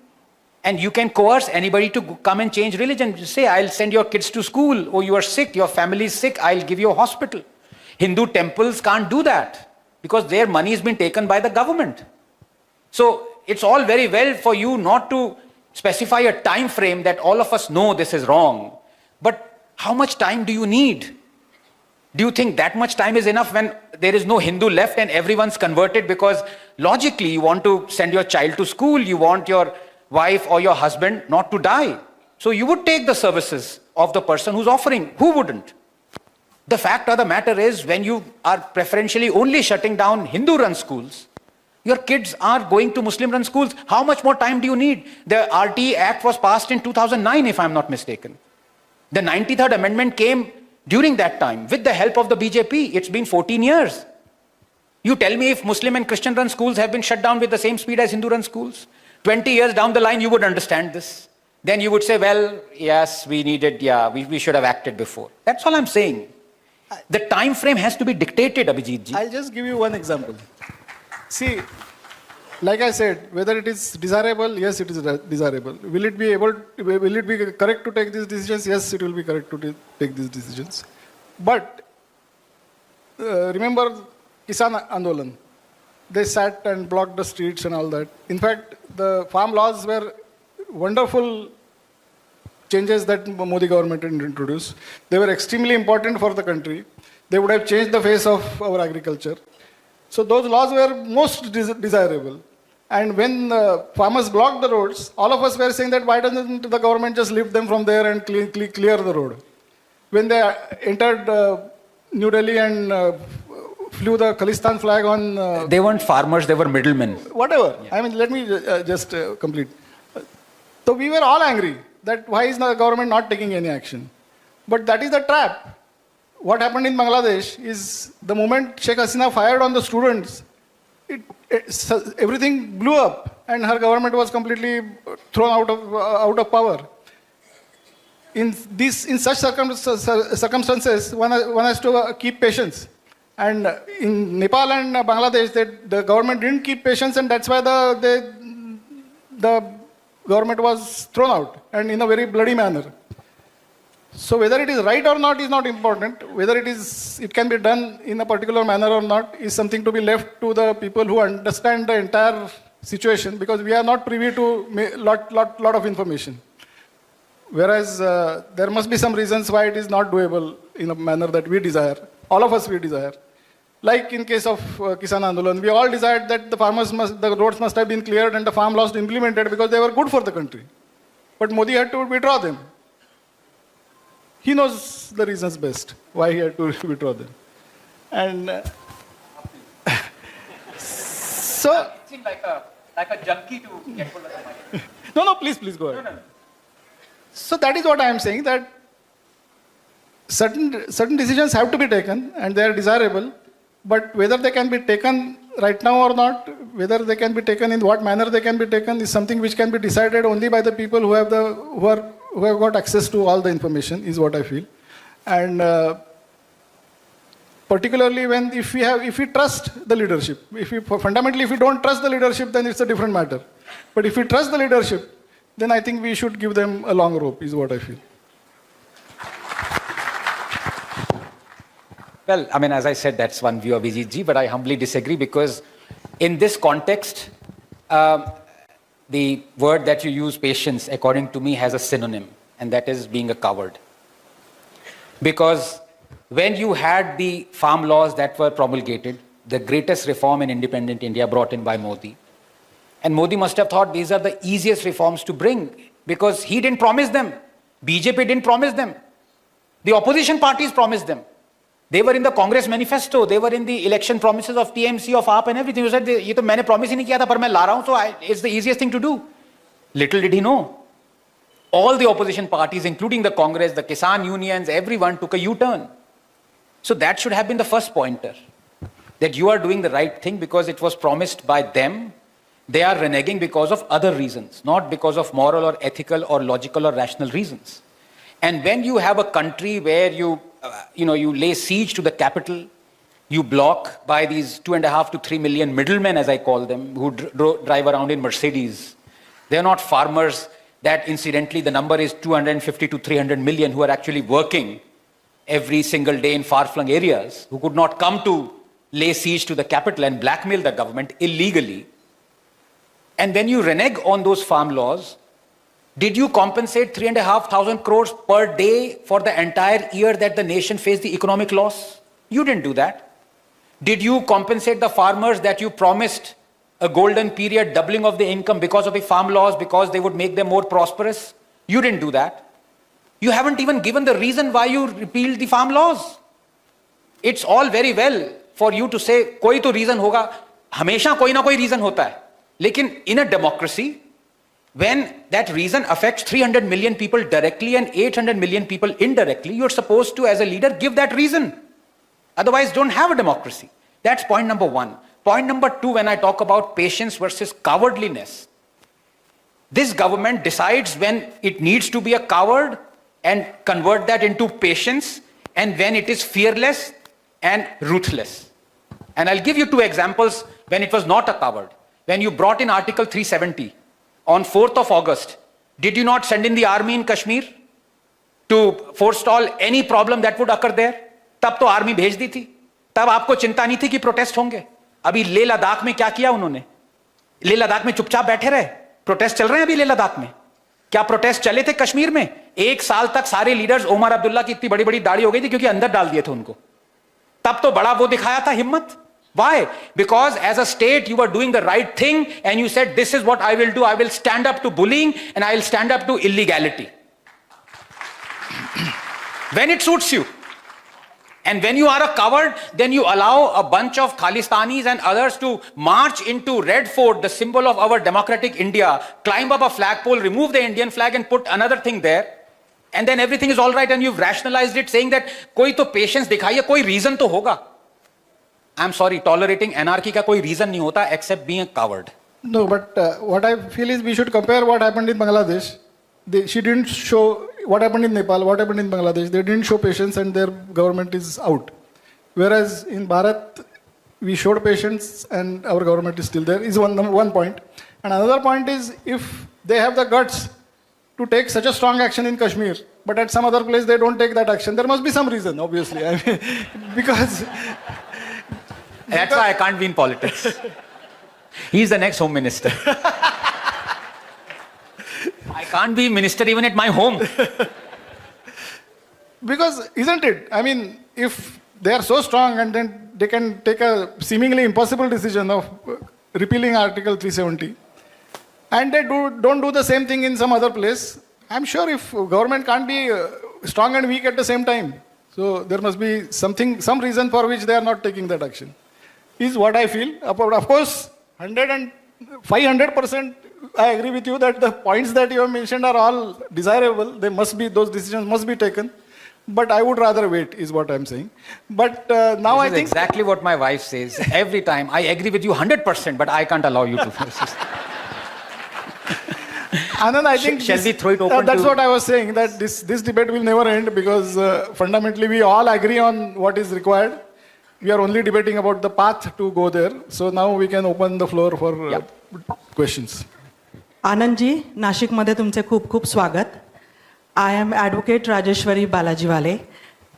A: And you can coerce anybody to come and change religion. You say, I'll send your kids to school. Oh, you are sick, your family is sick, I'll give you a hospital. Hindu temples can't do that because their money has been taken by the government. So it's all very well for you not to specify a time frame that all of us know this is wrong. But how much time do you need? Do you think that much time is enough when there is no Hindu left and everyone's converted because logically you want to send your child to school, you want your wife or your husband not to die. So you would take the services of the person who's offering. Who wouldn't? The fact of the matter is, when you are preferentially only shutting down Hindu-run schools, your kids are going to Muslim-run schools. How much more time do you need? The RT Act was passed in 2009, if I'm not mistaken. The 93rd Amendment came during that time with the help of the BJP. It's been 14 years. You tell me if Muslim and Christian-run schools have been shut down with the same speed as Hindu-run schools. 20 years down the line, you would understand this. Then you would say, well, yes, we needed, we should have acted before. That's all I'm saying. The time frame has to be dictated, Abhijit ji.
B: I'll just give you one example. See, like I said, whether it is desirable, yes, it is desirable. Will it be correct to take these decisions? Yes, it will be correct to take these decisions. But remember Kisan Andolan. They sat and blocked the streets and all that. In fact, the farm laws were wonderful changes that Modi government introduced. They were extremely important for the country. They would have changed the face of our agriculture. So those laws were most desirable. And when farmers blocked the roads, all of us were saying that why doesn't the government just lift them from there and clear the road? When they entered New Delhi and flew the Khalistan flag on...
A: they weren't farmers, they were middlemen.
B: Whatever. Yeah. I mean, let me just complete. So we were all angry that why is the government not taking any action? But that is the trap. What happened in Bangladesh is the moment Sheikh Hasina fired on the students, everything blew up and her government was completely thrown out of power. In such circumstances, one has to keep patience. And in Nepal and Bangladesh, the government didn't keep patience, and that's why the government was thrown out, and in a very bloody manner. So whether it is right or not is not important. Whether it can be done in a particular manner or not is something to be left to the people who understand the entire situation, because we are not privy to lot of information. Whereas there must be some reasons why it is not doable in a manner that we desire. All of us we desire. Like in case of Kisan Andolan, we all desired that the roads must have been cleared and the farm laws implemented because they were good for the country. But Modi had to withdraw them. He knows the reasons best why he had to withdraw them. And so...
A: It seemed like a junkie to get hold of the mic.
B: No, please go ahead. No. So that is what I am saying, that certain decisions have to be taken and they are desirable, but whether they can be taken right now or not, whether they can be taken in what manner they can be taken is something which can be decided only by the people who have got access to all the information, is what I feel. And particularly if we trust the leadership. Fundamentally, if we don't trust the leadership, then it's a different matter. But if we trust the leadership, then I think we should give them a long rope, is what I feel.
A: Well, I mean, as I said, that's one view of Vijit, but I humbly disagree, because in this context, the word that you use, patience, according to me, has a synonym, and that is being a coward. Because when you had the farm laws that were promulgated, the greatest reform in independent India brought in by Modi, and Modi must have thought these are the easiest reforms to bring, because he didn't promise them. BJP didn't promise them. The opposition parties promised them. They were in the Congress manifesto. They were in the election promises of TMC, of AAP and everything. You said, "Ye to maine promise hi nahi kiya tha, par main la raha hu, so it's the easiest thing to do." Little did he know. All the opposition parties, including the Congress, the Kisan unions, everyone took a U-turn. So that should have been the first pointer, that you are doing the right thing because it was promised by them. They are reneging because of other reasons, not because of moral or ethical or logical or rational reasons. And when you have a country where you lay siege to the capital, you block by these 2.5 to 3 million middlemen, as I call them, who drive around in Mercedes. They're not farmers. That incidentally, the number is 250 to 300 million who are actually working every single day in far-flung areas, who could not come to lay siege to the capital and blackmail the government illegally. And when you renege on those farm laws, did you compensate 3,500 crores per day for the entire year that the nation faced the economic loss? You didn't do that. Did you compensate the farmers that you promised a golden period, doubling of the income because of the farm laws, because they would make them more prosperous. You didn't do that. You haven't even given the reason why you repealed the farm laws. It's all very well for you to say, koi to reason hoga, hamesha koi na koi reason hota hai. Lekin in a democracy, when that reason affects 300 million people directly and 800 million people indirectly, you're supposed to, as a leader, give that reason. Otherwise, don't have a democracy. That's point number one. Point number two, when I talk about patience versus cowardliness, this government decides when it needs to be a coward and convert that into patience, and when it is fearless and ruthless. And I'll give you two examples when it was not a coward. When you brought in Article 370 on 4th of August, did you not send in the army in Kashmir to forestall any problem that would occur there? तब तो army भेज दी थी, तब आपको चिंता नहीं थी कि प्रोटेस्ट होंगे. अभी लेह लद्दाख में क्या किया उन्होंने? लेह लद्दाख में चुपचाप बैठे रहे. प्रोटेस्ट चल रहे हैं अभी लेह लद्दाख में. क्या प्रोटेस्ट चले थे कश्मीर में? एक साल तक सारे लीडर्स, उमर अब्दुल्ला की इतनी बड़ी बड़ी दाढ़ी हो गई थी क्योंकि अंदर डाल दिए थे उनको. तब तो बड़ा वो दिखाया था हिम्मत. Why? Because as a state you were doing the right thing and you said, this is what I will do. I will stand up to bullying and I will stand up to illegality. When it suits you. And when you are a coward, then you allow a bunch of Khalistanis and others to march into Red Fort, the symbol of our democratic India, climb up a flagpole, remove the Indian flag and put another thing there. And then everything is all right and you've rationalized it saying that koi to patience dikhaiye, koi reason to hoga. I'm sorry, tolerating anarchy ka koi reason nahi hota except being a coward.
B: No, but what I feel is we should compare what happened in Bangladesh. She didn't show what happened in Nepal, what happened in Bangladesh. They didn't show patience and their government is out. Whereas in Bharat, we showed patience and our government is still there, is one point. And another point is if they have the guts to take such a strong action in Kashmir, but at some other place they don't take that action, there must be some reason, obviously. I mean, because...
A: That's why I can't be in politics. He's the next home minister. I can't be minister even at my home.
B: Because, isn't it? I mean, if they are so strong and then they can take a seemingly impossible decision of repealing Article 370, and they don't do the same thing in some other place, I'm sure if government can't be strong and weak at the same time. So there must be some reason for which they are not taking that action. Is what I feel. Of course, 500% I agree with you that the points that you have mentioned are all desirable. They must be, those decisions must be taken. But I would rather wait, is what I'm saying. But now I think...
A: exactly what my wife says every time. I agree with you 100%, but I can't allow you to.
B: Anand, I think
A: shall we throw it open
B: that's what I was saying, that this debate will never end because fundamentally we all agree on what is required. We are only debating about the path to go there. So now we can open the floor for questions.
C: Anand ji, नाशिकमध्ये तुमचे खूप खूप स्वागत. I am Advocate Rajeshwari Balajiwale,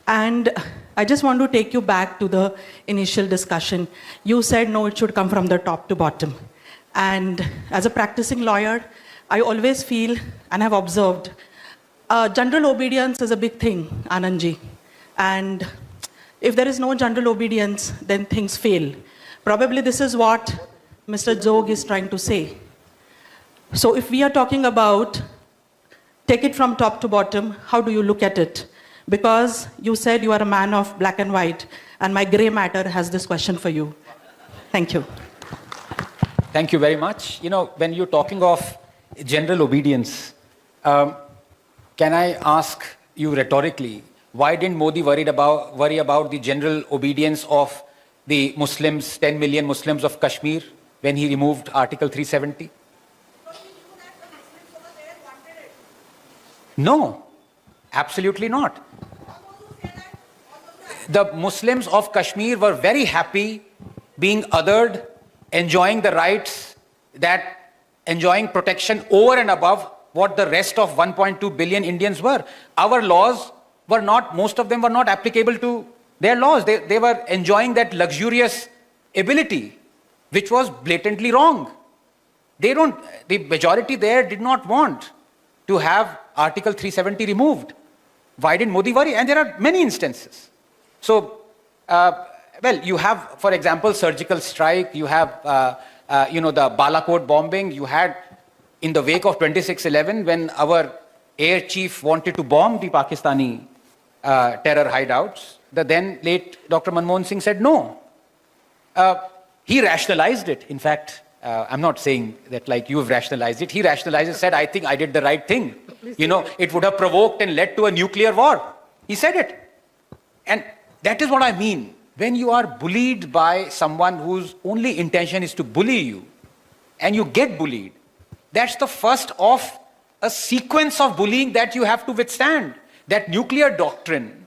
C: and I just want to take you back to the initial discussion. You said no, it should come from the top to bottom. And as a practicing lawyer, I always feel and have observed general obedience is a big thing, Anand ji. And if there is no general obedience, then things fail. Probably this is what Mr. Zog is trying to say. So if we are talking about take it from top to bottom, how do you look at it? Because you said you are a man of black and white, and my gray matter has this question for you. Thank you.
A: Thank you very much. You know, when you're talking of general obedience, can I ask you rhetorically, why didn't Modi worry about the general obedience of the Muslims, 10 million Muslims of Kashmir, when he removed Article 370? No, absolutely not. The Muslims of Kashmir were very happy being othered, enjoying the rights, enjoying protection over and above what the rest of 1.2 billion Indians were. Our laws were not, most of them were not applicable to their laws. They were enjoying that luxurious ability, which was blatantly wrong. The majority there did not want to have Article 370 removed. Why didn't Modi worry? And there are many instances. So, well, you have, for example, surgical strike, you have the Balakot bombing. You had, in the wake of 26/11, when our air chief wanted to bomb the Pakistani terror hideouts, the then late Dr. Manmohan Singh said no. He rationalized it. In fact, I'm not saying that like you've rationalized it. He rationalized it, said, I think I did the right thing. It would have provoked and led to a nuclear war. He said it. And that is what I mean. When you are bullied by someone whose only intention is to bully you, and you get bullied, that's the first of a sequence of bullying that you have to withstand. That nuclear doctrine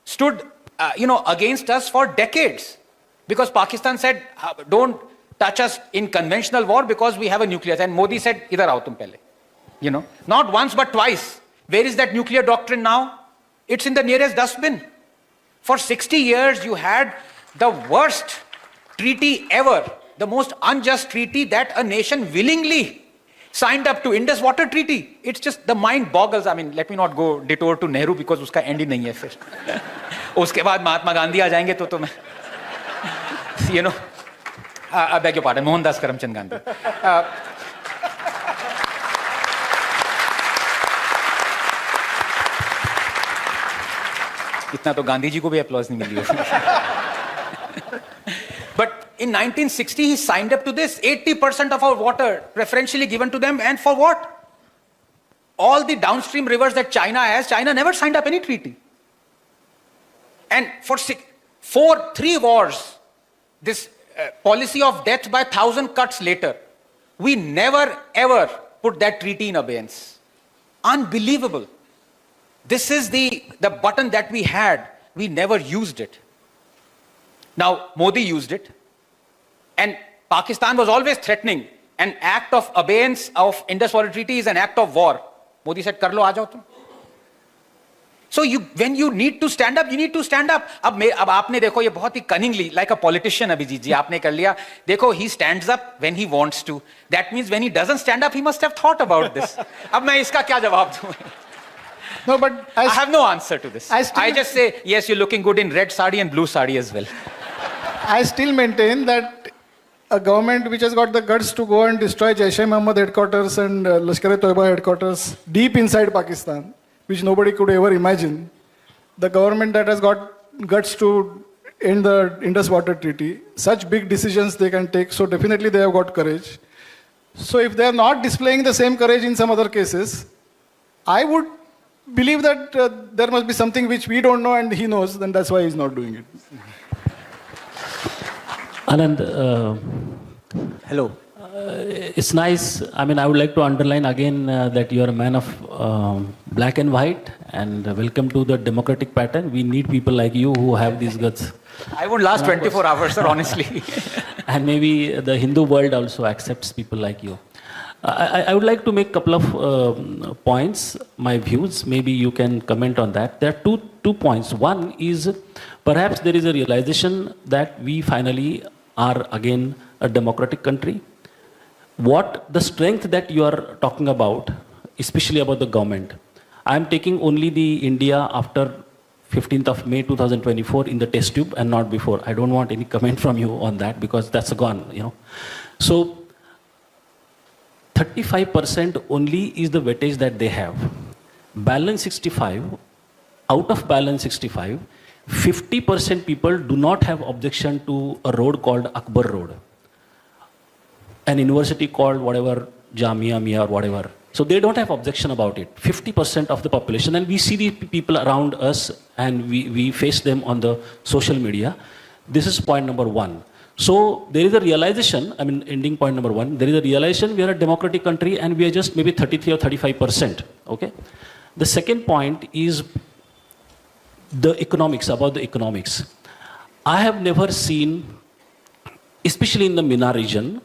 A: stood, against us for decades. Because Pakistan said, don't touch us in conventional war because we have a nuclear. And Modi said, idhar aao tum pehle. Not once but twice. Where is that nuclear doctrine now? It's in the nearest dustbin. For 60 years, you had the worst treaty ever, the most unjust treaty that a nation willingly signed up to, Indus Water Treaty. It's just, the mind boggles. I mean, let me not go detour to Nehru because uska end hi nahi hai fir. Uske baad Mahatma Gandhi aa jayenge to main, I beg your pardon, Mohandas Karamchand Gandhi. इतना तो गांधी जी को भी applause नहीं मिली होगी. But in 1960 he signed up to this. 80% of our water preferentially given to them, and for what? All the downstream rivers that China has, China never signed up any treaty. And for 3 wars, this policy of death by 1,000 cuts later, we never ever put that treaty in abeyance. Unbelievable. This is the button that we had. We never used it. Now, Modi used it. And Pakistan was always threatening. An act of abeyance of Indus Water Treaty is an act of war. Modi said, kar lo, aa jao tum. So when you need to stand up, you need to stand up. अब आपने देखो ये बहुत ही cunningly, like a politician Abhijit जी आपने कर लिया. देखो, he stands up when he wants to. That means when he doesn't stand up, he must have thought about this. अब मैं इसका क्या जवाब दूँ?
B: No, but
A: I have no answer to this. I just say, yes, you're looking good in red sari and blue sari as well.
B: I still maintain that a government which has got the guts to go and destroy Jaish-e-Mohammed headquarters and Lashkar-e-Toiba headquarters deep inside Pakistan, which nobody could ever imagine, the government that has got guts to end the Indus Water Treaty, such big decisions they can take, so definitely they have got courage. So if they are not displaying the same courage in some other cases, I would believe that there must be something which we don't know and he knows, then that's why he's not doing it.
D: Anand,
A: hello.
D: It's nice. I mean, I would like to underline again that you are a man of black and white, and welcome to the democratic pattern. We need people like you who have these guts.
A: I won't last 24 hours, sir, honestly.
D: And maybe the Hindu world also accepts people like you. I would like to make a couple of points, my views. Maybe you can comment on that. There are two points. One is perhaps there is a realization that we finally are again a democratic country. What the strength that you are talking about, especially about the government, I am taking only the India after 15th of May 2024 in the test tube and not before. I don't want any comment from you on that because that's gone, So 35% only is the weightage that they have. Balance 65, out of balance 65, 50% people do not have objection to a road called Akbar Road. An university called whatever, Jamia, Mia or whatever. So they don't have objection about it. 50% of the population, and we see the people around us and we face them on the social media. This is point number one. So there is a realization, I mean, ending point number one, there is a realization we are a democratic country and we are just maybe 33 or 35%, okay? The second point is the economics, about the economics. I have never seen, especially in the MENA region,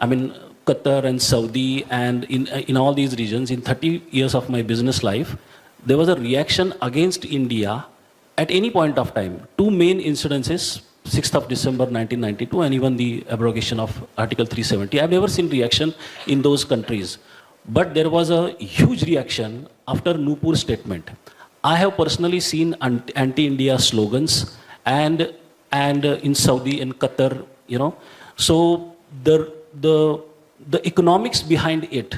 D: I mean, Qatar and Saudi and in all these regions, in 30 years of my business life, there was a reaction against India at any point of time. Two main incidences, 6th of December 1992 and even the abrogation of Article 370. I've never seen reaction in those countries. But there was a huge reaction after Nupur statement. I have personally seen anti-India slogans and in Saudi and Qatar, So the the economics behind it,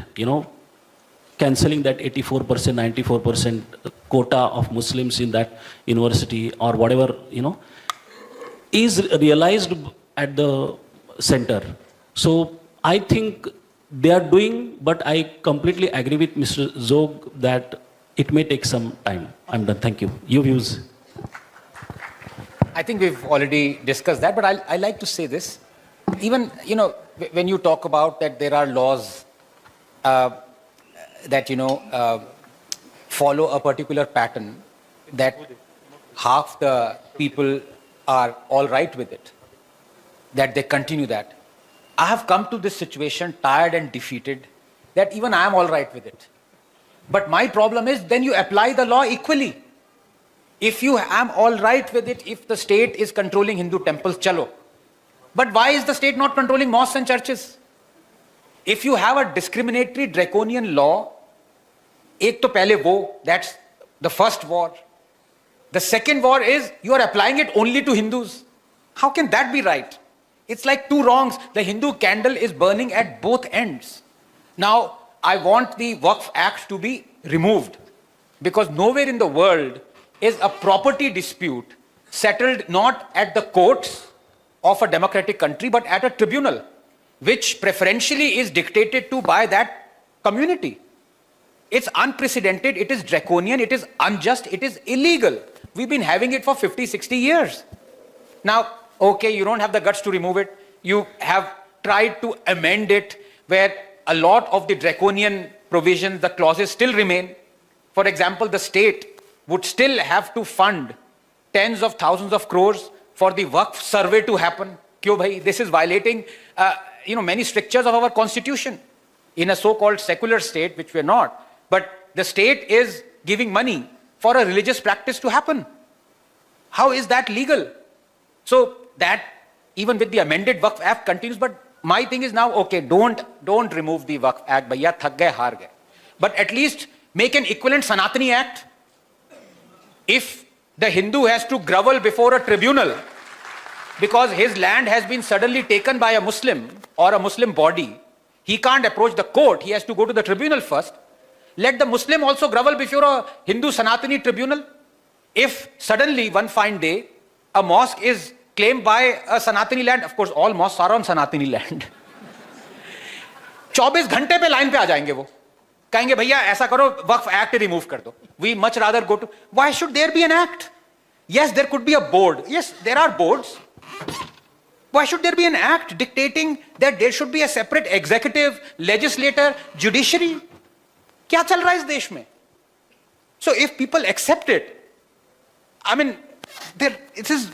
D: cancelling that 84%, 94% quota of Muslims in that university or whatever, is realized at the center. So I think they are doing, but I completely agree with Mr. Zog that it may take some time. I'm done. Thank you. Your views.
A: I think we've already discussed that, but I like to say this. Even, when you talk about that there are laws that, follow a particular pattern, that half the people are all right with it, that they continue that. I have come to this situation tired and defeated that even I am all right with it. But my problem is then you apply the law equally. If you am all right with it, if the state is controlling Hindu temples, chalo. But why is the state not controlling mosques and churches? If you have a discriminatory draconian law, ek to pehle wo, that's the first war. The second war is you are applying it only to Hindus. How can that be right? It's like two wrongs. The Hindu candle is burning at both ends. Now, I want the Waqf Act to be removed because nowhere in the world is a property dispute settled not at the courts of a democratic country but at a tribunal, which preferentially is dictated to by that community. It's unprecedented, it is draconian, it is unjust, it is illegal. We've been having it for 50, 60 years. Now, okay, you don't have the guts to remove it. You have tried to amend it where a lot of the draconian provisions, the clauses still remain. For example, the state would still have to fund tens of thousands of crores for the Waqf survey to happen. Kyo bhai? This is violating many strictures of our constitution in a so-called secular state, which we're not. But the state is giving money for a religious practice to happen. How is that legal? So that even with the amended Waqf Act continues, but my thing is now, okay, don't remove the Waqf Act, bhaiya thak gaye, haar gaye. But at least make an equivalent Sanatani Act. If the Hindu has to grovel before a tribunal because his land has been suddenly taken by a Muslim or a Muslim body, he can't approach the court, he has to go to the tribunal first. Let the Muslim also grovel before a Hindu Sanatani tribunal. If suddenly one fine day a mosque is claimed by a Sanatani land, of course all mosques are on Sanatani land. 24 घंटे पे line पे आ जाएंगे वो, कहेंगे भैया ऐसा करो वक्फ act remove कर दो. We much rather go to, why should there be an act? Yes, there could be a board. Yes, there are boards. Why should there be an act dictating that there should be a separate executive, legislator, judiciary? क्या चल रहा है इस देश में? So if people accept it, I mean, it is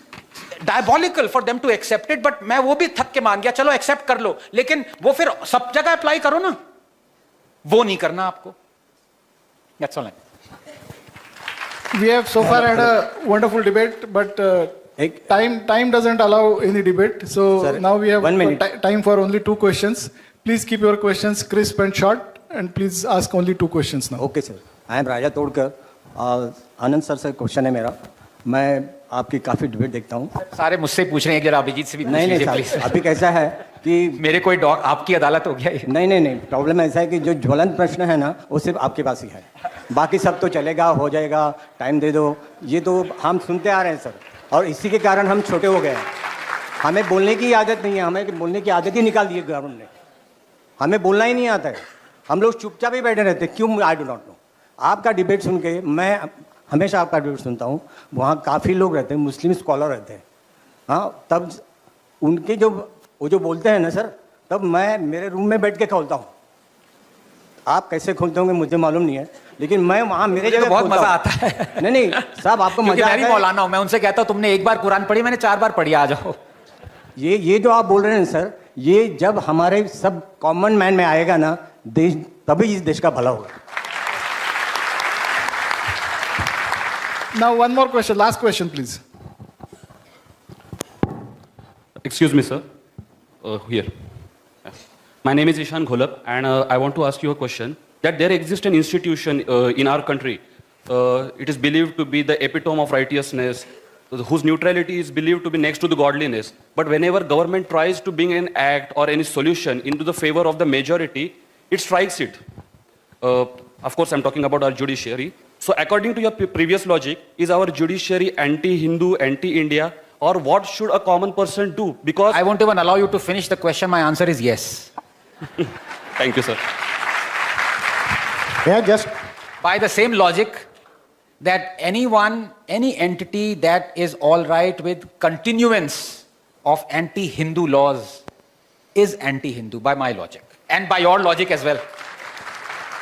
A: diabolical for them to accept it, but मैं वो भी थक के मान गया, चलो accept कर लो, लेकिन वो फिर सब जगह अप्लाई करो ना, वो नहीं करना आपको. That's all.
B: We have so far had a wonderful debate, but time doesn't allow any debate. So sir, now we have
E: 1 minute.
B: Time for only 2 questions. Please keep your questions crisp and short, and please ask only 2 questions now.
E: Okay, sir. I am Raja Todkar. Anand sir से question है मेरा. मैं आपकी काफी debate देखता हूँ.
A: सारे मुझसे पूछ रहे हैं, जरा अभिजीत से भी पूछ लीजिए प्लीज.
E: अभी कैसा है कि
A: मेरे कोई डॉग आपकी अदालत हो गया है?
E: नहीं, प्रॉब्लम ऐसा है कि जो ज्वलंत प्रश्न है ना वो सिर्फ आपके पास ही है. बाकी सब तो चलेगा, हो जाएगा, टाइम दे दो, ये तो हम सुनते आ रहे हैं सर, और इसी के कारण हम छोटे हो गए हैं. हमें बोलने की आदत नहीं है, हमें बोलने की आदत ही निकाल दी है गवर्नमेंट ने. हमें बोलना ही नहीं आता है, हम लोग चुपचाप ही बैठे रहते हैं. क्यों? I do not know. आपका डिबेट सुन के मैं हमेशा आपका डिबेट सुनता हूँ. वहाँ काफ़ी लोग रहते हैं, मुस्लिम स्कॉलर रहते हैं. हाँ, तब उनके वो जो बोलते हैं ना सर, तब मैं मेरे रूम में बैठ के खोलता हूँ. आप कैसे खोलते होंगे मुझे मालूम नहीं है, लेकिन मैं वहाँ मेरे जगह
A: बहुत मजा आता है.
E: नहीं साहब, आपको मजा आता है.
A: मौलाना हूँ मैं, उनसे कहता हूँ तुमने एक बार कुरान पढ़ी, मैंने 4 बार पढ़ी, आ जाओ.
E: ये जो आप बोल रहे हैं सर, ये जब हमारे सब कॉमन मैन में आएगा ना देश, तभी इस देश का भला होगा.
B: Now one more question, last question please.
F: Excuse me, sir. Here. My name is Ishan Gholab, and I want to ask you a question. That there exists an institution in our country. It is believed to be the epitome of righteousness, whose neutrality is believed to be next to the godliness. But whenever government tries to bring an act or any solution into the favor of the majority, it strikes it. Of course, I'm talking about our judiciary. So according to your previous logic, is our judiciary anti-Hindu, anti-India, or what should a common person do? Because
A: I won't even allow you to finish the question. My answer is yes.
F: Thank you, sir.
E: Yeah, just
A: By the same logic that anyone, any entity that is all right with continuance of anti-Hindu laws is anti-Hindu by my logic and by your logic as well.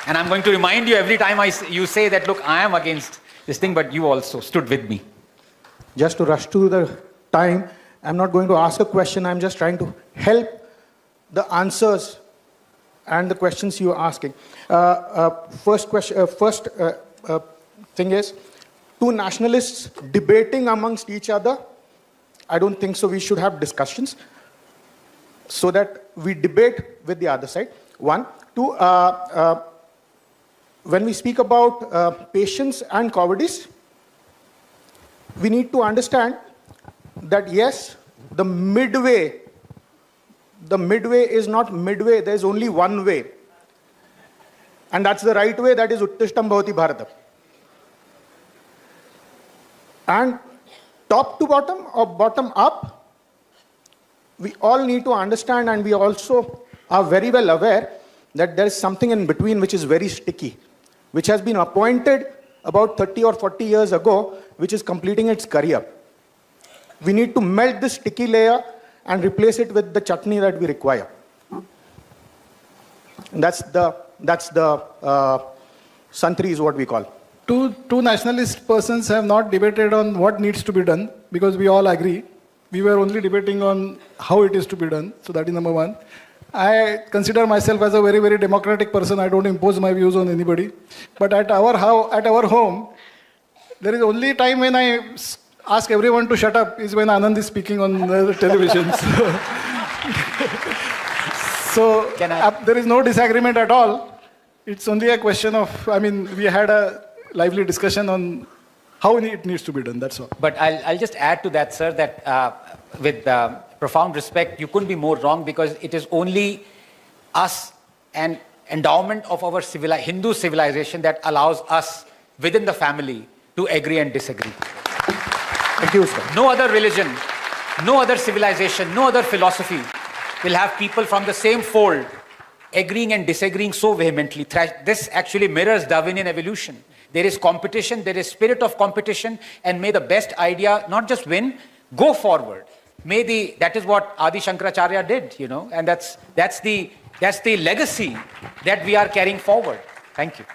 A: And I'm going to remind you every time you say that, look, I am against this thing, but you also stood with me.
B: Just to rush to the time, I'm not going to ask a question. I'm just trying to help the answers and the questions you are asking. First thing is, two nationalists debating amongst each other. I don't think so. We should have discussions so that we debate with the other side. One. Two, when we speak about patience and cowardice, we need to understand that yes, the midway is not midway, there is only one way. And that's the right way, that is Uttishtam Bhavati Bharata. And top to bottom or bottom up, we all need to understand, and we also are very well aware that there is something in between which is very sticky, which has been appointed about 30 or 40 years ago, which is completing its career. We need to melt this sticky layer and replace it with the chutney that we require. And that's the santri is what we call.
G: Two nationalist persons have not debated on what needs to be done, because we all agree. We were only debating on how it is to be done. So that is number one. I consider myself as a very, very democratic person. I don't impose my views on anybody. But at our home, there is only time when I ask everyone to shut up is when Anand is speaking on the television. So there is no disagreement at all. It's only a question of, we had a lively discussion on how it needs to be done, that's all.
A: But I'll just add to that, sir, that with profound respect, you couldn't be more wrong, because it is only us and endowment of our Hindu civilization that allows us within the family to agree and disagree.
B: Thank you, sir.
A: No other religion, no other civilization, no other philosophy will have people from the same fold agreeing and disagreeing so vehemently. This actually mirrors Darwinian evolution. There is competition, there is spirit of competition, and may the best idea not just win, go forward. That is what Adi Shankaracharya did, and that's the legacy that we are carrying forward. Thank you.